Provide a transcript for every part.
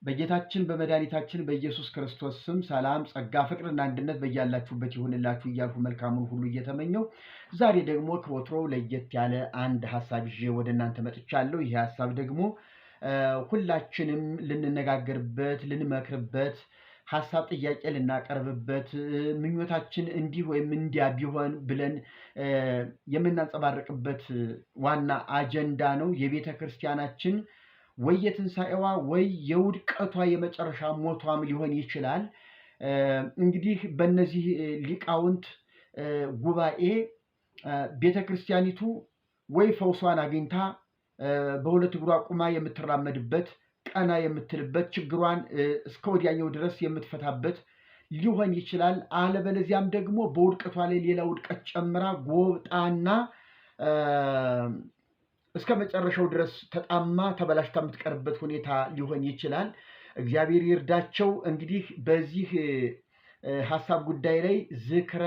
በጌታችን በመድኃኒታችን በኢየሱስ ክርስቶስ ስም ሰላም ጸጋ ፍቅርና አንድነት በያላችሁበት ይሁንላችሁ እያልኩ መልካሙን ሁሉ እየተመኘው ዛሬ ደግሞ ከወትሮው ለየት ያለ አንድ ሐሳብ ይዤ ወደ እናንተ መጥቻለሁ። ይህ ሐሳብ ደግሞ ሁላችንም ልንነጋገርበት ልንመክርበት ሐሳብ ጥያቄ ልናቀርብበት ምኞታችን እንዲህ ወይም እንዲያ ቢሆን ብለን የምናንጸባርቅበት ዋና አጀንዳ ነው። የቤተ ክርስቲያናችን ወይ የትንሣኤዋ ወይ የውድቀቷ የመጨረሻ ሞቷም ሊሆን ይችላል። እንግዲህ በእነዚህ ሊቃውንት ጉባኤ ቤተ ክርስቲያኒቱ ወይ ፈውሷን አግኝታ በሁለት እግሯ ቁማ የምትራመድበት ቀና የምትልበት ችግሯን እስከ ወዲያኛው ድረስ የምትፈታበት ሊሆን ይችላል። አለበለዚያም ደግሞ በውድቀቷ ላይ ሌላ ውድቀት ጨምራ ጎብጣና እስከ መጨረሻው ድረስ ተጣማ ተበላሽታ የምትቀርበት ሁኔታ ሊሆን ይችላል። እግዚአብሔር ይርዳቸው። እንግዲህ በዚህ ሐሳብ ጉዳይ ላይ ዝክረ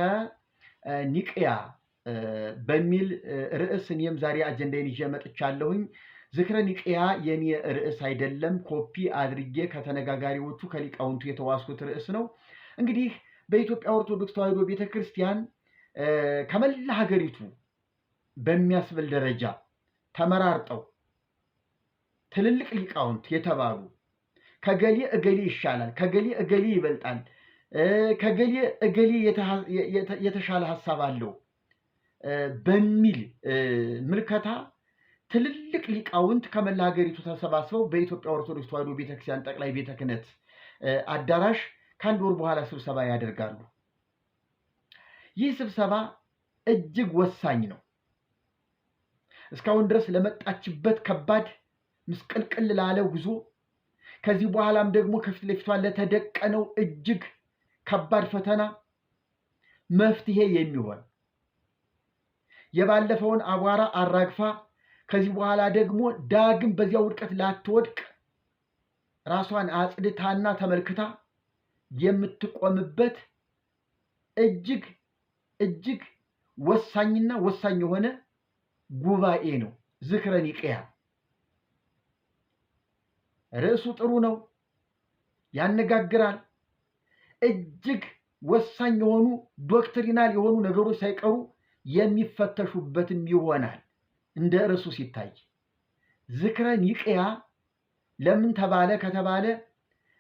ኒቅያ በሚል ርዕስ እኔም ዛሬ አጀንዳዬን ይዤ መጥቻለሁኝ። ዝክረ ኒቅያ የኔ ርዕስ አይደለም፣ ኮፒ አድርጌ ከተነጋጋሪዎቹ ከሊቃውንቱ የተዋስኩት ርዕስ ነው። እንግዲህ በኢትዮጵያ ኦርቶዶክስ ተዋሕዶ ቤተክርስቲያን ከመላ ሀገሪቱ በሚያስብል ደረጃ ተመራርጠው ትልልቅ ሊቃውንት የተባሉ ከገሌ እገሌ ይሻላል፣ ከገሌ እገሌ ይበልጣል፣ ከገሌ እገሌ የተሻለ ሐሳብ አለው በሚል ምልከታ ትልልቅ ሊቃውንት ከመላ ሀገሪቱ ተሰባስበው በኢትዮጵያ ኦርቶዶክስ ተዋሕዶ ቤተክርስቲያን ጠቅላይ ቤተ ክህነት አዳራሽ ከአንድ ወር በኋላ ስብሰባ ያደርጋሉ። ይህ ስብሰባ እጅግ ወሳኝ ነው። እስካሁን ድረስ ለመጣችበት ከባድ ምስቅልቅል ላለ ጉዞ ከዚህ በኋላም ደግሞ ከፊት ለፊቷ ለተደቀነው እጅግ ከባድ ፈተና መፍትሄ የሚሆን የባለፈውን አቧራ አራግፋ ከዚህ በኋላ ደግሞ ዳግም በዚያ ውድቀት ላትወድቅ ራሷን አጽድታና ተመልክታ የምትቆምበት እጅግ እጅግ ወሳኝና ወሳኝ የሆነ ጉባኤ ነው ዝክረ ኒቅያ። ርዕሱ ጥሩ ነው፣ ያነጋግራል። እጅግ ወሳኝ የሆኑ ዶክትሪናል የሆኑ ነገሮች ሳይቀሩ የሚፈተሹበትም ይሆናል። እንደ ርዕሱ ሲታይ ዝክረ ኒቅያ ለምን ተባለ ከተባለ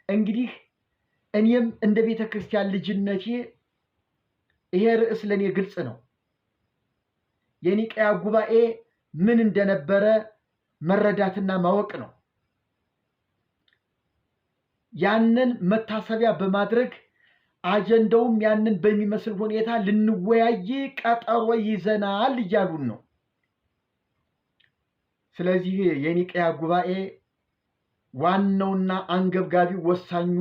እንግዲህ እኔም እንደ ቤተ ክርስቲያን ልጅነቴ ይሄ ርዕስ ለእኔ ግልጽ ነው። የኒቅያ ጉባኤ ምን እንደነበረ መረዳትና ማወቅ ነው። ያንን መታሰቢያ በማድረግ አጀንዳውም ያንን በሚመስል ሁኔታ ልንወያይ ቀጠሮ ይዘናል እያሉን ነው። ስለዚህ የኒቅያ ጉባኤ ዋናውና አንገብጋቢ ወሳኙ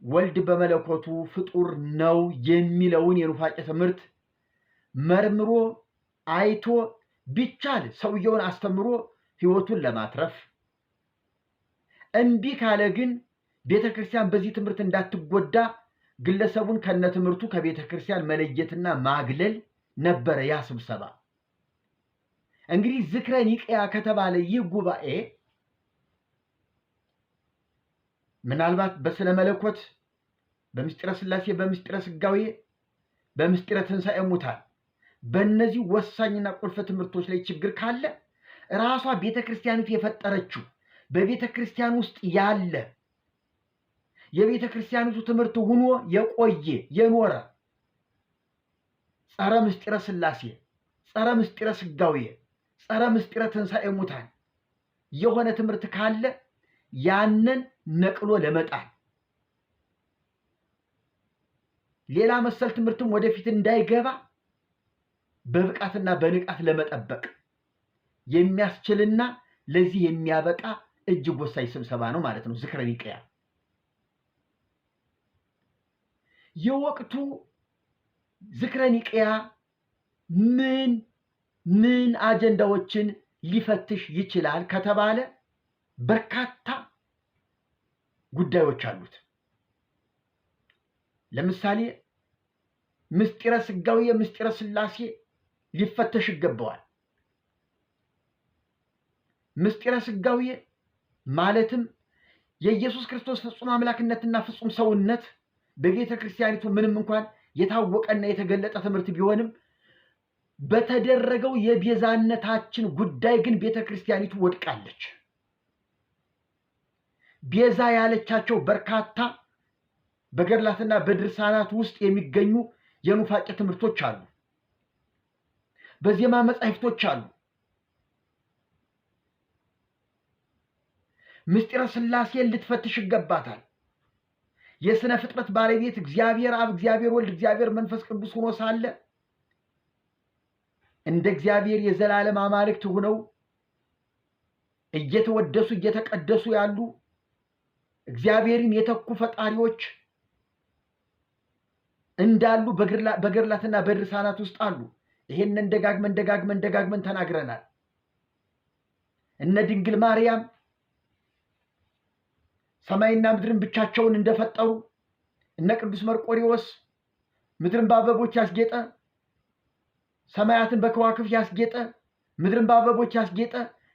ወልድ በመለኮቱ ፍጡር ነው የሚለውን የኑፋቄ ትምህርት መርምሮ አይቶ ቢቻል ሰውየውን አስተምሮ ሕይወቱን ለማትረፍ፣ እምቢ ካለ ግን ቤተክርስቲያን በዚህ ትምህርት እንዳትጎዳ ግለሰቡን ከነትምህርቱ ከቤተክርስቲያን መለየትና ማግለል ነበረ ያ ስብሰባ። እንግዲህ ዝክረ ኒቅያ ከተባለ ይህ ጉባኤ ምናልባት በስነ መለኮት፣ በምስጢረ ሥላሴ፣ በምስጢረ ሥጋዌ፣ በምስጢረ ትንሣኤ ሙታን በእነዚህ ወሳኝና ቁልፍ ትምህርቶች ላይ ችግር ካለ ራሷ ቤተክርስቲያኒቱ የፈጠረችው በቤተ ክርስቲያን ውስጥ ያለ የቤተ ክርስቲያኒቱ ትምህርት ሆኖ የቆየ የኖረ ጸረ ምስጢረ ሥላሴ፣ ጸረ ምስጢረ ሥጋዌ፣ ጸረ ምስጢረ ትንሣኤ ሙታን የሆነ ትምህርት ካለ ያንን ነቅሎ ለመጣል ሌላ መሰል ትምህርትም ወደፊት እንዳይገባ በብቃትና በንቃት ለመጠበቅ የሚያስችልና ለዚህ የሚያበቃ እጅግ ወሳኝ ስብሰባ ነው ማለት ነው ዝክረ ኒቅያ። የወቅቱ ዝክረ ኒቅያ ምን አጀንዳዎችን ሊፈትሽ ይችላል ከተባለ በርካታ ጉዳዮች አሉት። ለምሳሌ ምስጢረ ሥጋዌ፣ ምስጢረ ሥላሴ ሊፈተሽ ይገባዋል። ምስጢረ ሥጋዌ ማለትም የኢየሱስ ክርስቶስ ፍጹም አምላክነትና ፍጹም ሰውነት በቤተ ክርስቲያኒቱ ምንም እንኳን የታወቀና የተገለጠ ትምህርት ቢሆንም በተደረገው የቤዛነታችን ጉዳይ ግን ቤተ ክርስቲያኒቱ ወድቃለች። ቤዛ ያለቻቸው በርካታ በገድላትና በድርሳናት ውስጥ የሚገኙ የኑፋቄ ትምህርቶች አሉ። በዜማ መጻሕፍቶች አሉ። ምስጢረ ሥላሴን ልትፈትሽ ይገባታል። የሥነ ፍጥረት ባለቤት እግዚአብሔር አብ፣ እግዚአብሔር ወልድ፣ እግዚአብሔር መንፈስ ቅዱስ ሆኖ ሳለ እንደ እግዚአብሔር የዘላለም አማልክት ሆነው እየተወደሱ እየተቀደሱ ያሉ እግዚአብሔርን የተኩ ፈጣሪዎች እንዳሉ በገድላትና በድርሳናት ውስጥ አሉ። ይሄንን ደጋግመን ተናግረናል። እነ ድንግል ማርያም ሰማይና ምድርን ብቻቸውን እንደፈጠሩ፣ እነ ቅዱስ መርቆሬዎስ ምድርን በአበቦች ያስጌጠ፣ ሰማያትን በከዋክብት ያስጌጠ፣ ምድርን በአበቦች ያስጌጠ፣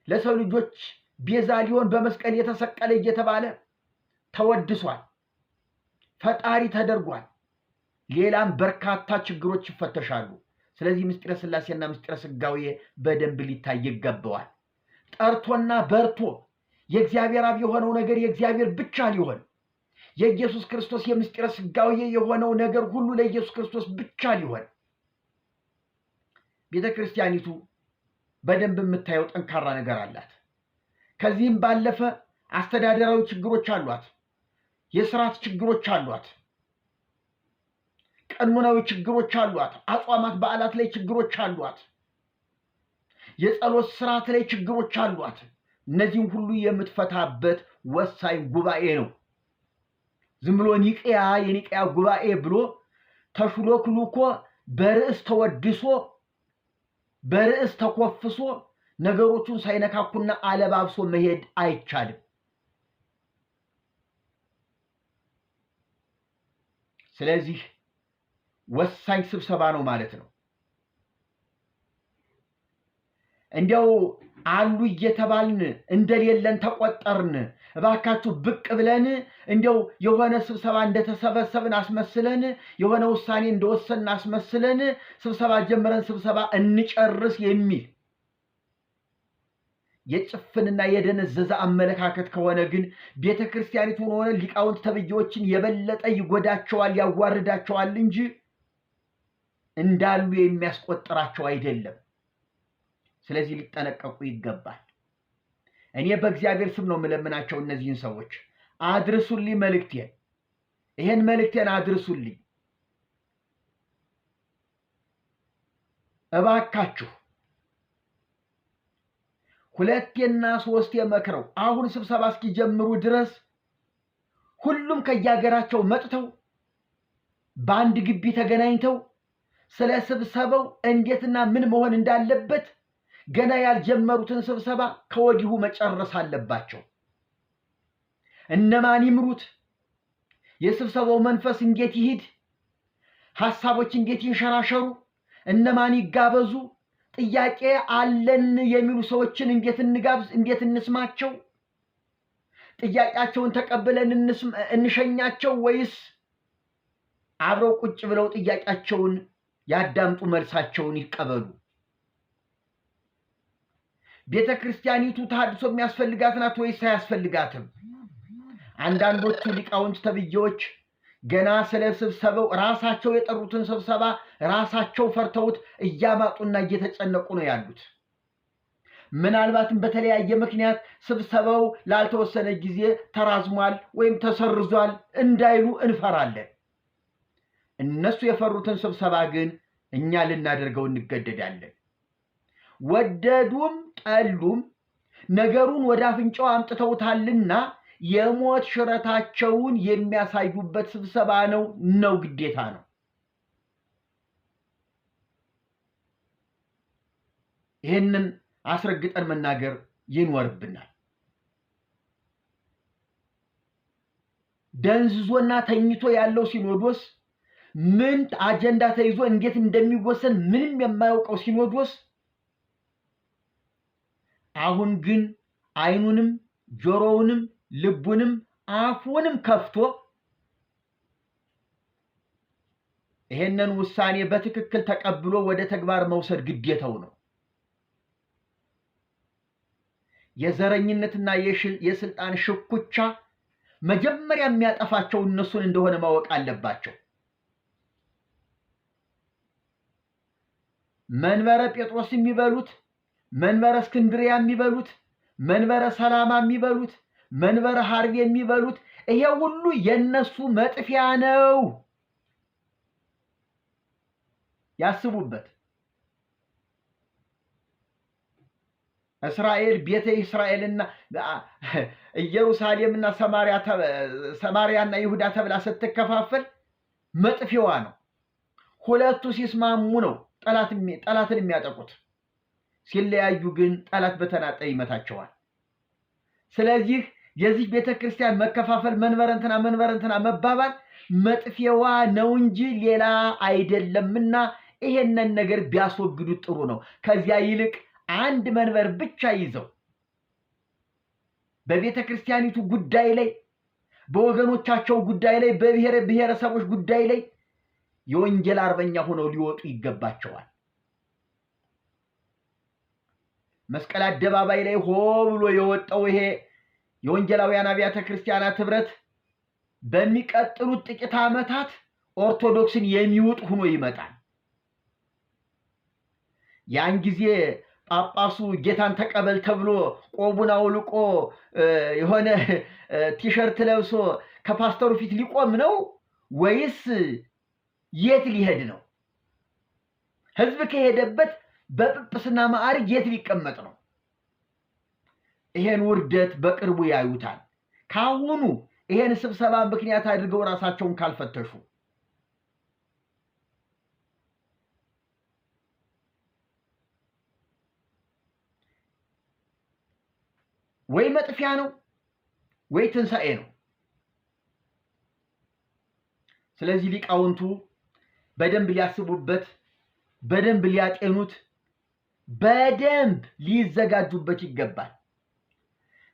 ለሰው ልጆች ቤዛ ሊሆን በመስቀል የተሰቀለ እየተባለ ተወድሷል፣ ፈጣሪ ተደርጓል። ሌላም በርካታ ችግሮች ይፈተሻሉ። ስለዚህ ምስጢረ ሥላሴና ምስጢረ ሥጋዌ በደንብ ሊታይ ይገባዋል። ጠርቶና በርቶ የእግዚአብሔር አብ የሆነው ነገር የእግዚአብሔር ብቻ ሊሆን፣ የኢየሱስ ክርስቶስ የምስጢረ ሥጋዌ የሆነው ነገር ሁሉ ለኢየሱስ ክርስቶስ ብቻ ሊሆን ቤተ ክርስቲያኒቱ በደንብ የምታየው ጠንካራ ነገር አላት። ከዚህም ባለፈ አስተዳደራዊ ችግሮች አሏት፣ የሥርዓት ችግሮች አሏት፣ ቀኖናዊ ችግሮች አሏት፣ አጽዋማት በዓላት ላይ ችግሮች አሏት፣ የጸሎት ሥርዓት ላይ ችግሮች አሏት። እነዚህም ሁሉ የምትፈታበት ወሳኝ ጉባኤ ነው። ዝም ብሎ የኒቅያ ጉባኤ ብሎ ተሽሎክልኮ በርዕስ ተወድሶ በርዕስ ተኮፍሶ ነገሮቹን ሳይነካኩና አለባብሶ መሄድ አይቻልም። ስለዚህ ወሳኝ ስብሰባ ነው ማለት ነው። እንዲያው አሉ እየተባልን እንደሌለን ተቆጠርን። እባካችሁ ብቅ ብለን እንዲያው የሆነ ስብሰባ እንደተሰበሰብን አስመስለን የሆነ ውሳኔ እንደወሰንን አስመስለን ስብሰባ ጀምረን ስብሰባ እንጨርስ የሚል የጭፍንና የደነዘዘ አመለካከት ከሆነ ግን ቤተ ክርስቲያኒቱን ሆነ ሊቃውንት ተብዬዎችን የበለጠ ይጎዳቸዋል፣ ያዋርዳቸዋል እንጂ እንዳሉ የሚያስቆጥራቸው አይደለም። ስለዚህ ሊጠነቀቁ ይገባል። እኔ በእግዚአብሔር ስም ነው የምለምናቸው እነዚህን ሰዎች አድርሱልኝ መልእክቴን፣ ይሄን መልእክቴን አድርሱልኝ እባካችሁ። ሁለቴና ሶስቴ መክረው አሁን ስብሰባ እስኪጀምሩ ድረስ ሁሉም ከየሀገራቸው መጥተው በአንድ ግቢ ተገናኝተው ስለ ስብሰባው እንዴትና ምን መሆን እንዳለበት ገና ያልጀመሩትን ስብሰባ ከወዲሁ መጨረስ አለባቸው። እነማን ይምሩት፣ የስብሰባው መንፈስ እንዴት ይሂድ፣ ሐሳቦች እንዴት ይንሸራሸሩ፣ እነማን ይጋበዙ፣ ጥያቄ አለን የሚሉ ሰዎችን እንዴት እንጋብዝ፣ እንዴት እንስማቸው፣ ጥያቄያቸውን ተቀብለን እንሸኛቸው ወይስ አብረው ቁጭ ብለው ጥያቄያቸውን ያዳምጡ፣ መልሳቸውን ይቀበሉ? ቤተ ክርስቲያኒቱ ተሐድሶ የሚያስፈልጋት ናት ወይስ አያስፈልጋትም? አንዳንዶቹ ሊቃውንት ተብዬዎች ገና ስለ ስብሰባው ራሳቸው የጠሩትን ስብሰባ ራሳቸው ፈርተውት እያማጡና እየተጨነቁ ነው ያሉት። ምናልባትም በተለያየ ምክንያት ስብሰባው ላልተወሰነ ጊዜ ተራዝሟል ወይም ተሰርዟል እንዳይሉ እንፈራለን። እነሱ የፈሩትን ስብሰባ ግን እኛ ልናደርገው እንገደዳለን። ወደዱም ጠሉም ነገሩን ወደ አፍንጫው አምጥተውታልና የሞት ሽረታቸውን የሚያሳዩበት ስብሰባ ነው፣ ግዴታ ነው። ይህንን አስረግጠን መናገር ይኖርብናል። ደንዝዞና ተኝቶ ያለው ሲኖዶስ ምን አጀንዳ ተይዞ እንዴት እንደሚወሰን ምንም የማያውቀው ሲኖዶስ አሁን ግን አይኑንም ጆሮውንም ልቡንም አፉንም ከፍቶ ይሄንን ውሳኔ በትክክል ተቀብሎ ወደ ተግባር መውሰድ ግዴታው ነው። የዘረኝነትና የስልጣን ሽኩቻ መጀመሪያ የሚያጠፋቸው እነሱን እንደሆነ ማወቅ አለባቸው። መንበረ ጴጥሮስ የሚበሉት፣ መንበረ እስክንድርያ የሚበሉት፣ መንበረ ሰላማ የሚበሉት፣ መንበረ ሐርብ የሚበሉት ይሄ ሁሉ የነሱ መጥፊያ ነው። ያስቡበት። እስራኤል ቤተ እስራኤልና ኢየሩሳሌምና ሰማርያና ይሁዳ ተብላ ስትከፋፈል መጥፊያዋ ነው። ሁለቱ ሲስማሙ ነው ጠላትን የሚያጠቁት። ሲለያዩ ግን ጠላት በተናጠል ይመታቸዋል። ስለዚህ የዚህ ቤተክርስቲያን መከፋፈል መንበረንትና መባባል መጥፊያዋ ነው እንጂ ሌላ አይደለምና ይሄንን ነገር ቢያስወግዱት ጥሩ ነው። ከዚያ ይልቅ አንድ መንበር ብቻ ይዘው በቤተክርስቲያኒቱ ጉዳይ ላይ፣ በወገኖቻቸው ጉዳይ ላይ፣ በብሔረሰቦች ጉዳይ ላይ የወንጌል አርበኛ ሆነው ሊወጡ ይገባቸዋል። መስቀል አደባባይ ላይ ሆ ብሎ የወጣው ይሄ የወንጌላውያን አብያተ ክርስቲያናት ህብረት በሚቀጥሉት ጥቂት ዓመታት ኦርቶዶክስን የሚውጥ ሆኖ ይመጣል። ያን ጊዜ ጳጳሱ ጌታን ተቀበል ተብሎ ቆቡን አውልቆ የሆነ ቲሸርት ለብሶ ከፓስተሩ ፊት ሊቆም ነው ወይስ የት ሊሄድ ነው? ህዝብ ከሄደበት በጵጵስና ማዕረግ የት ሊቀመጥ ነው? ይሄን ውርደት በቅርቡ ያዩታል። ካሁኑ ይሄን ስብሰባ ምክንያት አድርገው ራሳቸውን ካልፈተሹ ወይ መጥፊያ ነው ወይ ትንሣኤ ነው። ስለዚህ ሊቃውንቱ በደንብ ሊያስቡበት፣ በደንብ ሊያጤኑት፣ በደንብ ሊዘጋጁበት ይገባል።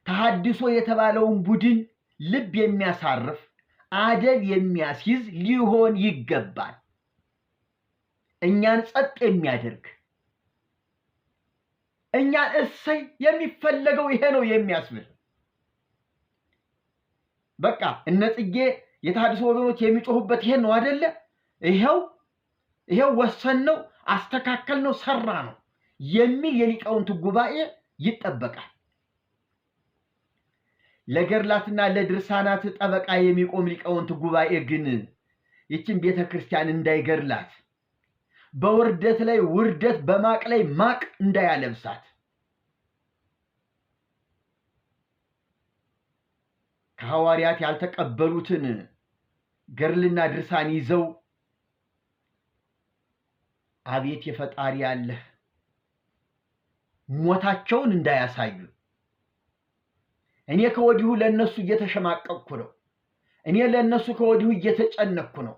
ተሐድሶ የተባለውን ቡድን ልብ የሚያሳርፍ አደብ የሚያስይዝ ሊሆን ይገባል። እኛን ጸጥ የሚያደርግ እኛን እሰይ የሚፈለገው ይሄ ነው የሚያስብል በቃ እነጽጌ የተሐድሶ ወገኖች የሚጮሁበት ይሄ ነው አይደለ? ይሄው ወሰን ነው፣ አስተካከል ነው፣ ሰራ ነው የሚል የሊቃውንት ጉባኤ ይጠበቃል። ለገድላትና ለድርሳናት ጠበቃ የሚቆም ሊቃውንት ጉባኤ ግን ይችን ቤተክርስቲያን እንዳይገድላት፣ በውርደት ላይ ውርደት፣ በማቅ ላይ ማቅ እንዳያለብሳት፣ ከሐዋርያት ያልተቀበሉትን ገድልና ድርሳን ይዘው አቤት የፈጣሪ ያለህ ሞታቸውን እንዳያሳዩ። እኔ ከወዲሁ ለነሱ እየተሸማቀቅኩ ነው። እኔ ለነሱ ከወዲሁ እየተጨነቅኩ ነው።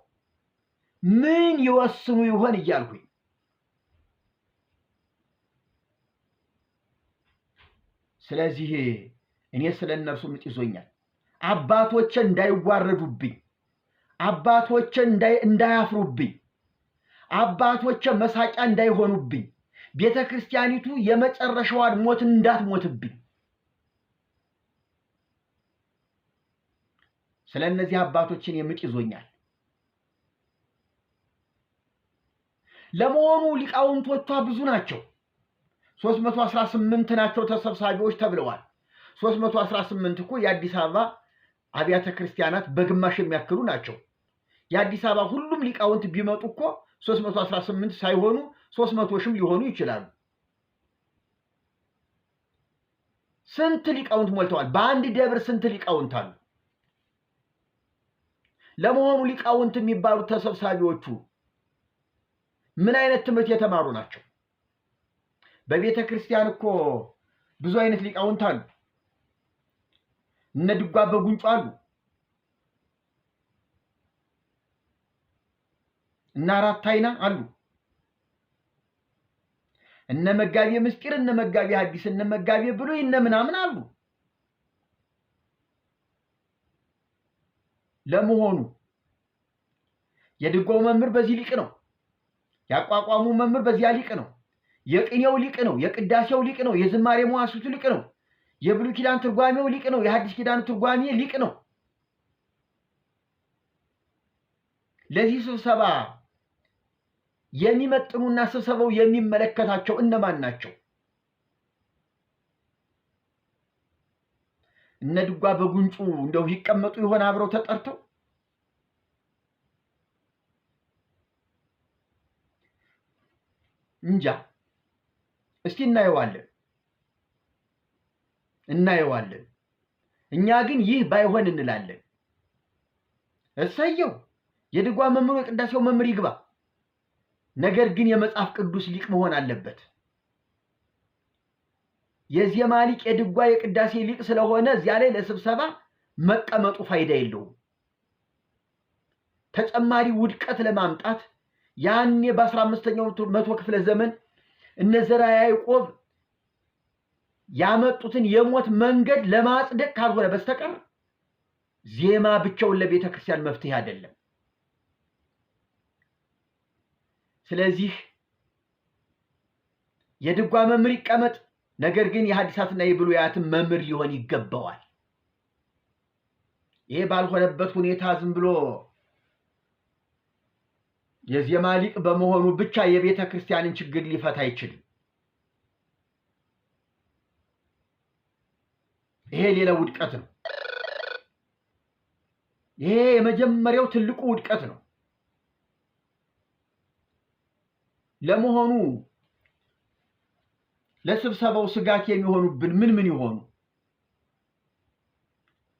ምን ይወስኑ ይሆን እያልኩኝ ስለዚህ እኔ ስለነሱ ምጥ ይዞኛል። አባቶቼ እንዳይዋረዱብኝ፣ አባቶቼ እንዳያፍሩብኝ፣ አባቶቼ መሳቂያ እንዳይሆኑብኝ፣ ቤተክርስቲያኒቱ የመጨረሻዋን ሞት እንዳትሞትብኝ ስለነዚህ አባቶችን የምጥ ይዞኛል። ለመሆኑ ሊቃውንቶቿ ብዙ ናቸው። 318 ናቸው ተሰብሳቢዎች ተብለዋል። 318 እኮ የአዲስ አበባ አብያተ ክርስቲያናት በግማሽ የሚያክሉ ናቸው። የአዲስ አበባ ሁሉም ሊቃውንት ቢመጡ እኮ 318 ሳይሆኑ 300 ሺህም ሊሆኑ ይችላሉ። ስንት ሊቃውንት ሞልተዋል? በአንድ ደብር ስንት ሊቃውንት አሉ? ለመሆኑ ሊቃውንት የሚባሉት ተሰብሳቢዎቹ ምን አይነት ትምህርት የተማሩ ናቸው? በቤተ ክርስቲያን እኮ ብዙ አይነት ሊቃውንት አሉ። እነ ድጓ በጉንጩ አሉ፣ እነ አራት አይና አሉ፣ እነ መጋቤ ምስጢር፣ እነ መጋቤ ሐዲስ፣ እነ መጋቤ ብሉይ፣ እነ ምናምን አሉ። ለመሆኑ የድጓው መምህር በዚህ ሊቅ ነው። ያቋቋሙ መምህር በዚያ ሊቅ ነው። የቅኔው ሊቅ ነው። የቅዳሴው ሊቅ ነው። የዝማሬ መዋሥዕቱ ሊቅ ነው። የብሉይ ኪዳን ትርጓሜው ሊቅ ነው። የሐዲስ ኪዳን ትርጓሜ ሊቅ ነው። ለዚህ ስብሰባ የሚመጥኑና ስብሰባው የሚመለከታቸው እነማን ናቸው? እነ ድጓ በጉንጩ እንደው ይቀመጡ ይሆን አብረው ተጠርተው? እንጃ። እስቲ እናየዋለን። እኛ ግን ይህ ባይሆን እንላለን። እሰየው የድጓ መምህሩ የቅዳሴው መምህር ይግባ። ነገር ግን የመጽሐፍ ቅዱስ ሊቅ መሆን አለበት። የዜማ ሊቅ፣ የድጓ የቅዳሴ ሊቅ ስለሆነ እዚያ ላይ ለስብሰባ መቀመጡ ፋይዳ የለውም። ተጨማሪ ውድቀት ለማምጣት ያኔ በ15ኛው መቶ ክፍለ ዘመን እነ ዘርዓ ያዕቆብ ያመጡትን የሞት መንገድ ለማጽደቅ ካልሆነ በስተቀር ዜማ ብቻውን ለቤተ ክርስቲያን መፍትሄ አይደለም። ስለዚህ የድጓ መምህር ይቀመጥ፣ ነገር ግን የሐዲሳትና የብሉያትን መምህር ሊሆን ይገባዋል። ይሄ ባልሆነበት ሁኔታ ዝም ብሎ የዜማ ሊቅ በመሆኑ ብቻ የቤተ ክርስቲያንን ችግር ሊፈታ አይችልም። ይሄ ሌላ ውድቀት ነው። ይሄ የመጀመሪያው ትልቁ ውድቀት ነው። ለመሆኑ ለስብሰባው ስጋት የሚሆኑብን ምን ይሆኑ?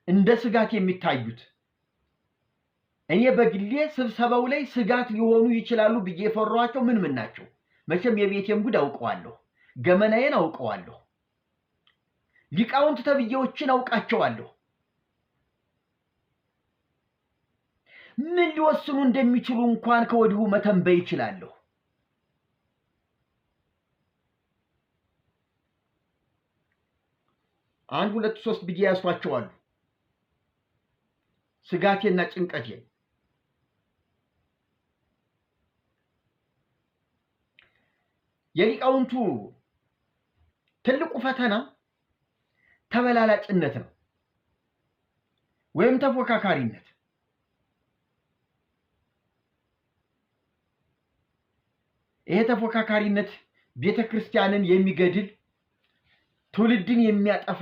እንደ ስጋት የሚታዩት እኔ በግሌ ስብሰባው ላይ ስጋት ሊሆኑ ይችላሉ ብዬ የፈሯቸው ምን ናቸው? መቼም የቤቴን ጉድ አውቀዋለሁ፣ ገመናዬን አውቀዋለሁ፣ ሊቃውንት ተብዬዎችን አውቃቸዋለሁ። ምን ሊወስኑ እንደሚችሉ እንኳን ከወዲሁ መተንበይ ይችላለሁ። አንድ ሁለት ሶስት ብዬ ያስዋቸዋለሁ ስጋቴና ጭንቀቴ። የሊቃውንቱ ትልቁ ፈተና ተበላላጭነት ነው ወይም ተፎካካሪነት። ይሄ ተፎካካሪነት ቤተክርስቲያንን የሚገድል ትውልድን የሚያጠፋ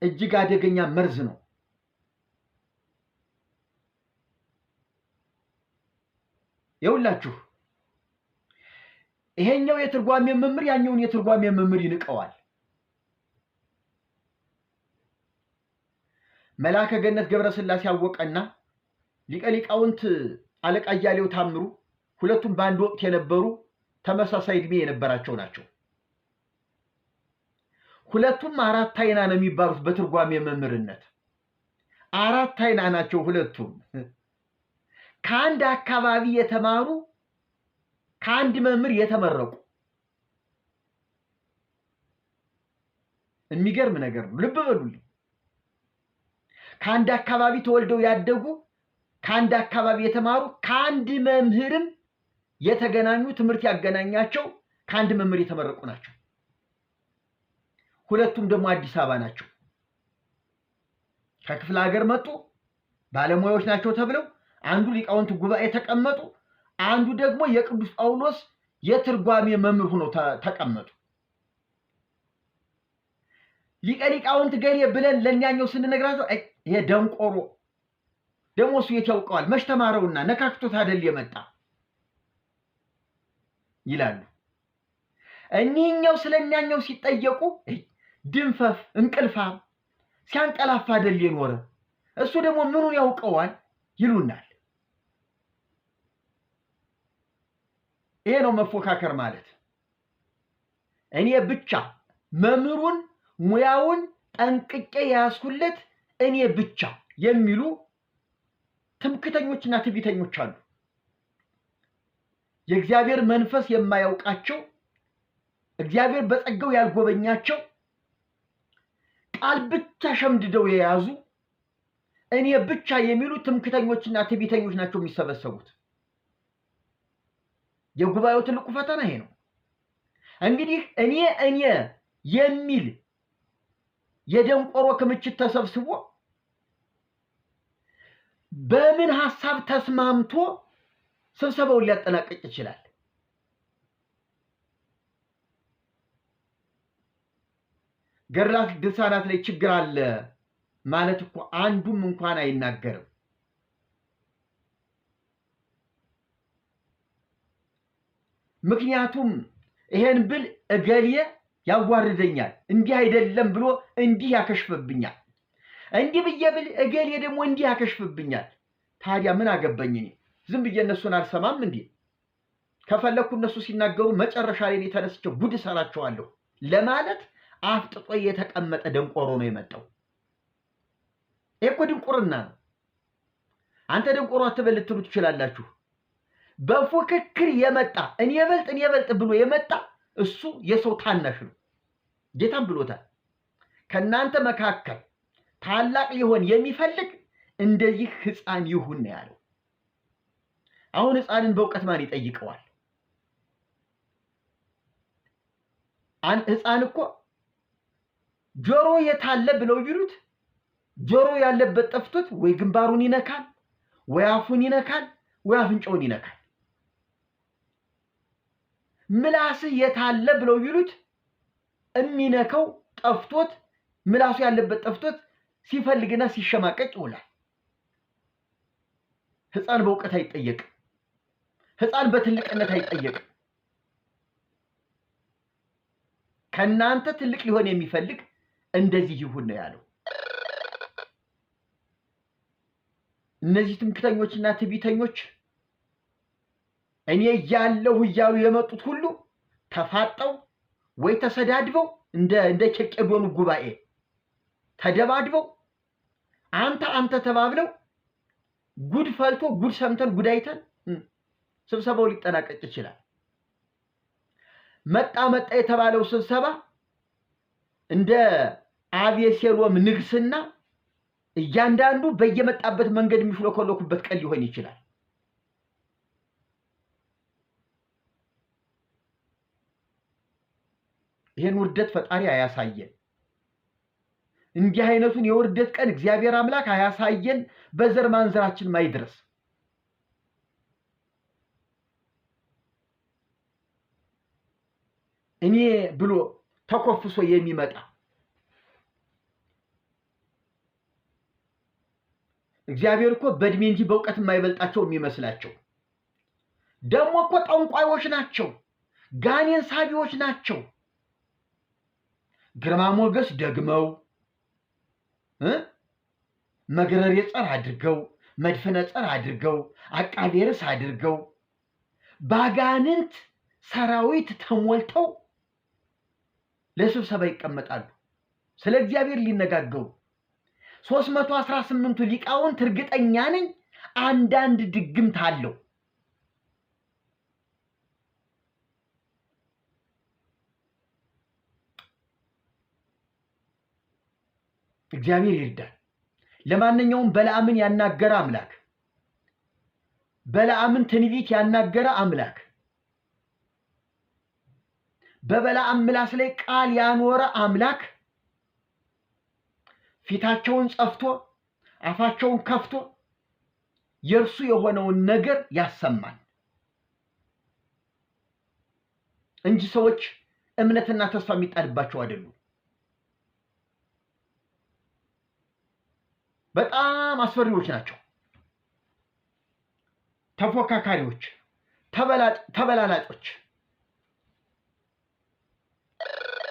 እጅግ አደገኛ መርዝ ነው። ይኸውላችሁ ይሄኛው የትርጓሜ መምህር ያኛውን የትርጓሜ መምህር ይንቀዋል። መልአከ ገነት ገብረስላሴ አወቀና ሊቀ ሊቃውንት አለቃ እያሌው ታምሩ ሁለቱም በአንድ ወቅት የነበሩ ተመሳሳይ ዕድሜ የነበራቸው ናቸው። ሁለቱም አራት አይና ነው የሚባሉት በትርጓሜ መምህርነት። አራት አይና ናቸው ሁለቱም። ከአንድ አካባቢ የተማሩ ከአንድ መምህር የተመረቁ። የሚገርም ነገር ነው። ልብ በሉልኝ። ከአንድ አካባቢ ተወልደው ያደጉ፣ ከአንድ አካባቢ የተማሩ፣ ከአንድ መምህርም የተገናኙ፣ ትምህርት ያገናኛቸው ከአንድ መምህር የተመረቁ ናቸው። ሁለቱም ደግሞ አዲስ አበባ ናቸው። ከክፍለ ሀገር መጡ፣ ባለሙያዎች ናቸው ተብለው አንዱ ሊቃውንት ጉባኤ ተቀመጡ፣ አንዱ ደግሞ የቅዱስ ጳውሎስ የትርጓሜ መምህር ሆነው ተቀመጡ። ሊቀ ሊቃውንት ገሌ ብለን ለኛኛው ስንነግራቸው ይሄ ደንቆሮ ደግሞ እሱ የት ያውቀዋል መች ተማረውና ነካክቶት አይደል የመጣ ይላሉ። እኚህኛው ስለኛኛው ሲጠየቁ ድንፈፍ እንቅልፋም ሲያንቀላፋ አይደል የኖረ እሱ ደግሞ ምኑን ያውቀዋል ይሉናል። ይሄ ነው መፎካከር ማለት። እኔ ብቻ መምህሩን ሙያውን ጠንቅቄ ያስኩለት እኔ ብቻ የሚሉ ትምክተኞችና ትዕቢተኞች አሉ። የእግዚአብሔር መንፈስ የማያውቃቸው፣ እግዚአብሔር በጸጋው ያልጎበኛቸው፣ ቃል ብቻ ሸምድደው የያዙ እኔ ብቻ የሚሉ ትምክተኞችና ትዕቢተኞች ናቸው የሚሰበሰቡት። የጉባኤው ትልቁ ፈተና ይሄ ነው። እንግዲህ እኔ የሚል የደንቆሮ ክምችት ተሰብስቦ በምን ሐሳብ ተስማምቶ ስብሰባውን ሊያጠናቅቅ ይችላል? ገድላት ድርሳናት ላይ ችግር አለ ማለት እኮ አንዱም እንኳን አይናገርም። ምክንያቱም ይሄን ብል እገሌ ያዋርደኛል፣ እንዲህ አይደለም ብሎ እንዲህ ያከሽፍብኛል፣ እንዲህ ብዬ ብል እገሌ ደግሞ እንዲህ ያከሽፍብኛል። ታዲያ ምን አገባኝ? እኔ ዝም ብዬ እነሱን አልሰማም እንዴ? ከፈለኩ እነሱ ሲናገሩ መጨረሻ ላይ ተነስቼ ጉድ እሰራቸዋለሁ ለማለት አፍጥጦ የተቀመጠ ደንቆሮ ነው የመጣው። ይሄ እኮ ድንቁርና ነው። አንተ ደንቆሮ አትበል ልትሉ ትችላላችሁ። በፉክክር የመጣ እኔ በልጥ ብሎ የመጣ እሱ የሰው ታናሽ ነው። ጌታም ብሎታል፣ ከናንተ መካከል ታላቅ ሊሆን የሚፈልግ እንደዚህ ሕፃን ይሁን ነው ያለው። አሁን ሕፃንን በእውቀት ማን ይጠይቀዋል? ሕፃን እኮ ጆሮ የታለ ብለው ቢሉት ጆሮ ያለበት ጠፍቶት ወይ ግንባሩን ይነካል፣ ወይ አፉን ይነካል፣ ወይ አፍንጫውን ይነካል። ምላስህ የታለ ብለው ቢሉት የሚነካው ጠፍቶት ምላሱ ያለበት ጠፍቶት ሲፈልግና ሲሸማቀቅ ይውላል። ሕፃን በእውቀት አይጠየቅም። ሕፃን በትልቅነት አይጠየቅም። ከናንተ ትልቅ ሊሆን የሚፈልግ እንደዚህ ይሁን ነው ያለው። እነዚህ ትምክተኞችና ትዕቢተኞች እኔ ያለሁ እያሉ የመጡት ሁሉ ተፋጠው ወይ ተሰዳድበው እንደ ኬልቄዶኑ ጉባኤ ተደባድበው አንተ ተባብለው ጉድ ፈልቶ ጉድ ሰምተን ጉድ አይተን ስብሰባው ሊጠናቀቅ ይችላል። መጣ የተባለው ስብሰባ እንደ አቤሴሎም ንግስና እያንዳንዱ በየመጣበት መንገድ የሚሽለኮለኩበት ቀን ሊሆን ይችላል። ይሄን ውርደት ፈጣሪ አያሳየን። እንዲህ አይነቱን የውርደት ቀን እግዚአብሔር አምላክ አያሳየን። በዘር ማንዘራችን ማይድረስ። እኔ ብሎ ተኮፍሶ የሚመጣ እግዚአብሔር እኮ በእድሜ እንጂ በእውቀት የማይበልጣቸው የሚመስላቸው ደግሞ እኮ ጠንቋዮች ናቸው፣ ጋኔን ሳቢዎች ናቸው። ግርማ ሞገስ ደግመው መግረር የጸር አድርገው መድፈነ ጸር አድርገው አቃቤ ርዕስ አድርገው ባጋንንት ሰራዊት ተሞልተው ለስብሰባ ይቀመጣሉ። ስለ እግዚአብሔር ሊነጋገሩ 318ቱ ሊቃውንት እርግጠኛ ነኝ አንዳንድ ድግምት አለው። እግዚአብሔር ይርዳል። ለማንኛውም በለዓምን ያናገረ አምላክ፣ በለዓምን ትንቢት ያናገረ አምላክ፣ በበለዓም ምላስ ላይ ቃል ያኖረ አምላክ ፊታቸውን ጸፍቶ አፋቸውን ከፍቶ የእርሱ የሆነውን ነገር ያሰማል እንጂ ሰዎች እምነትና ተስፋ የሚጣልባቸው አይደሉም። በጣም አስፈሪዎች ናቸው። ተፎካካሪዎች፣ ተበላላጮች።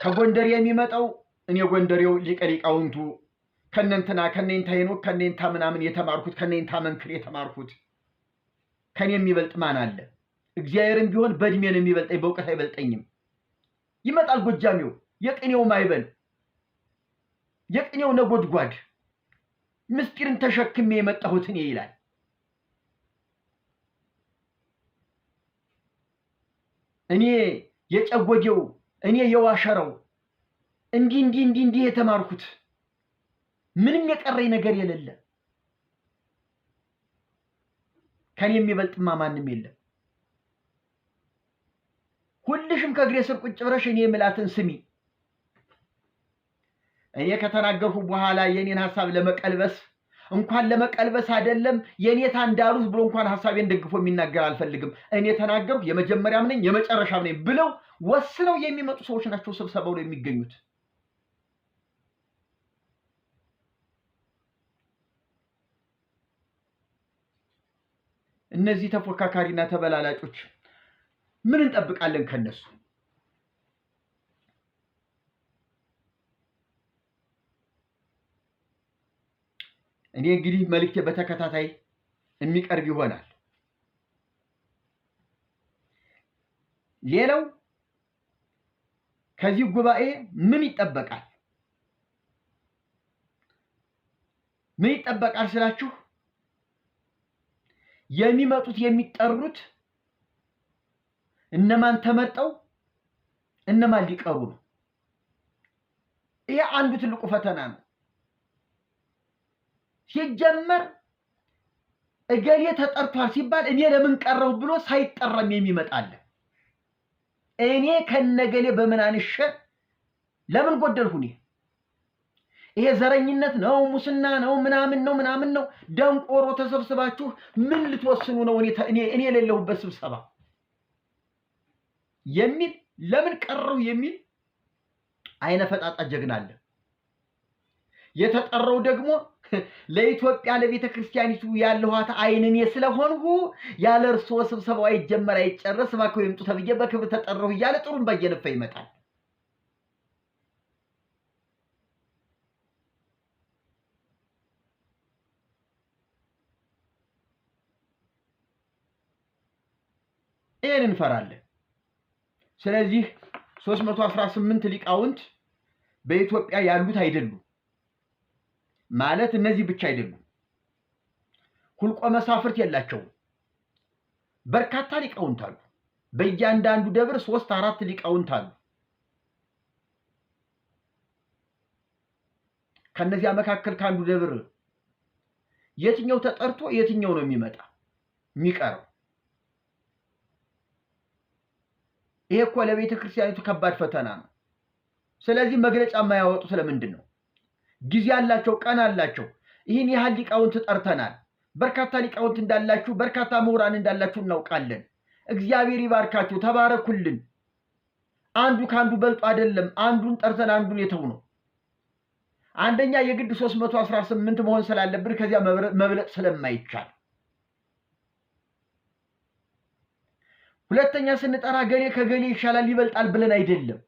ከጎንደር የሚመጣው እኔ ጎንደሬው ሊቀ ሊቃውንቱ ከነንትና ከነንታ ሄኖክ ከነንታ ምናምን የተማርኩት ከነንታ መንክር የተማርኩት ከኔ የሚበልጥ ማን አለ? እግዚአብሔርም ቢሆን በእድሜ ነው የሚበልጠኝ፣ በእውቀት አይበልጠኝም። ይመጣል ጎጃሜው የቅኔው ማይበል የቅኔው ነጎድጓድ ምስጢርን ተሸክሜ የመጣሁት እኔ ይላል። እኔ የጨጎዴው እኔ የዋሸረው እንዲህ የተማርኩት ምንም የቀረኝ ነገር የሌለ ከኔ የሚበልጥማ ማንም የለም። ሁልሽም ከእግሬ ስር ቁጭ ብለሽ እኔ የምላትን ስሚ። እኔ ከተናገርኩ በኋላ የኔን ሐሳብ ለመቀልበስ እንኳን ለመቀልበስ አይደለም የኔታ እንዳሉት ብሎ እንኳን ሐሳቤን ደግፎ የሚናገር አልፈልግም። እኔ ተናገርኩ የመጀመሪያም ነኝ የመጨረሻም ነኝ ብለው ወስነው የሚመጡ ሰዎች ናቸው ስብሰባው ላይ የሚገኙት። እነዚህ ተፎካካሪና ተበላላጮች ምን እንጠብቃለን ከነሱ? እኔ እንግዲህ መልእክቴ በተከታታይ የሚቀርብ ይሆናል። ሌላው ከዚህ ጉባኤ ምን ይጠበቃል? ምን ይጠበቃል ስላችሁ የሚመጡት የሚጠሩት እነማን ተመርጠው እነማን ሊቀሩ ነው? ይሄ አንዱ ትልቁ ፈተና ነው። ሲጀመር እገሌ ተጠርቷል ሲባል እኔ ለምን ቀረሁ ብሎ ሳይጠራም የሚመጣል። እኔ ከነገሌ በምን አንሸ ለምን ጎደልሁ? ይሄ ዘረኝነት ነው፣ ሙስና ነው፣ ምናምን ነው። ደንቆሮ ተሰብስባችሁ ምን ልትወስኑ ነው? እኔ የሌለሁበት ስብሰባ የሚል ለምን ቀረው የሚል አይነ ፈጣጣ ጀግና አለ። የተጠራው ደግሞ ለኢትዮጵያ ለቤተ ክርስቲያኒቱ ያለኋት አይንን ስለሆንሁ ያለ እርሶ ስብሰባው አይጀመር አይጨረስ እባክዎ ይምጡ ተብዬ በክብር ተጠራሁ እያለ ጥሩምባ እየነፋ ይመጣል። ይሄን እንፈራለን። ስለዚህ 318 ሊቃውንት በኢትዮጵያ ያሉት አይደሉም ማለት እነዚህ ብቻ አይደሉም። ሁልቆ መሳፍርት የላቸውም። በርካታ ሊቃውንት አሉ። በእያንዳንዱ ደብር 3-4 ሊቃውንት አሉ። ከነዚያ መካከል ካንዱ ደብር የትኛው ተጠርቶ የትኛው ነው የሚቀረው? ይሄ እኮ ለቤተ ክርስቲያኒቱ ከባድ ፈተና ነው። ስለዚህ መግለጫ የማያወጡ ስለምንድን ነው? ጊዜ አላቸው፣ ቀን አላቸው። ይህን ያህል ሊቃውንት ጠርተናል። በርካታ ሊቃውንት እንዳላችሁ፣ በርካታ ምሁራን እንዳላችሁ እናውቃለን። እግዚአብሔር ይባርካችሁ፣ ተባረኩልን። አንዱ ካንዱ በልጦ አይደለም። አንዱን ጠርተን አንዱን የተው ነው። አንደኛ የግድ 318 መሆን ስላለብን ከዚያ መብለጥ ስለማይቻል፣ ሁለተኛ ስንጠራ ገሌ ከገሌ ይሻላል ይበልጣል ብለን አይደለም።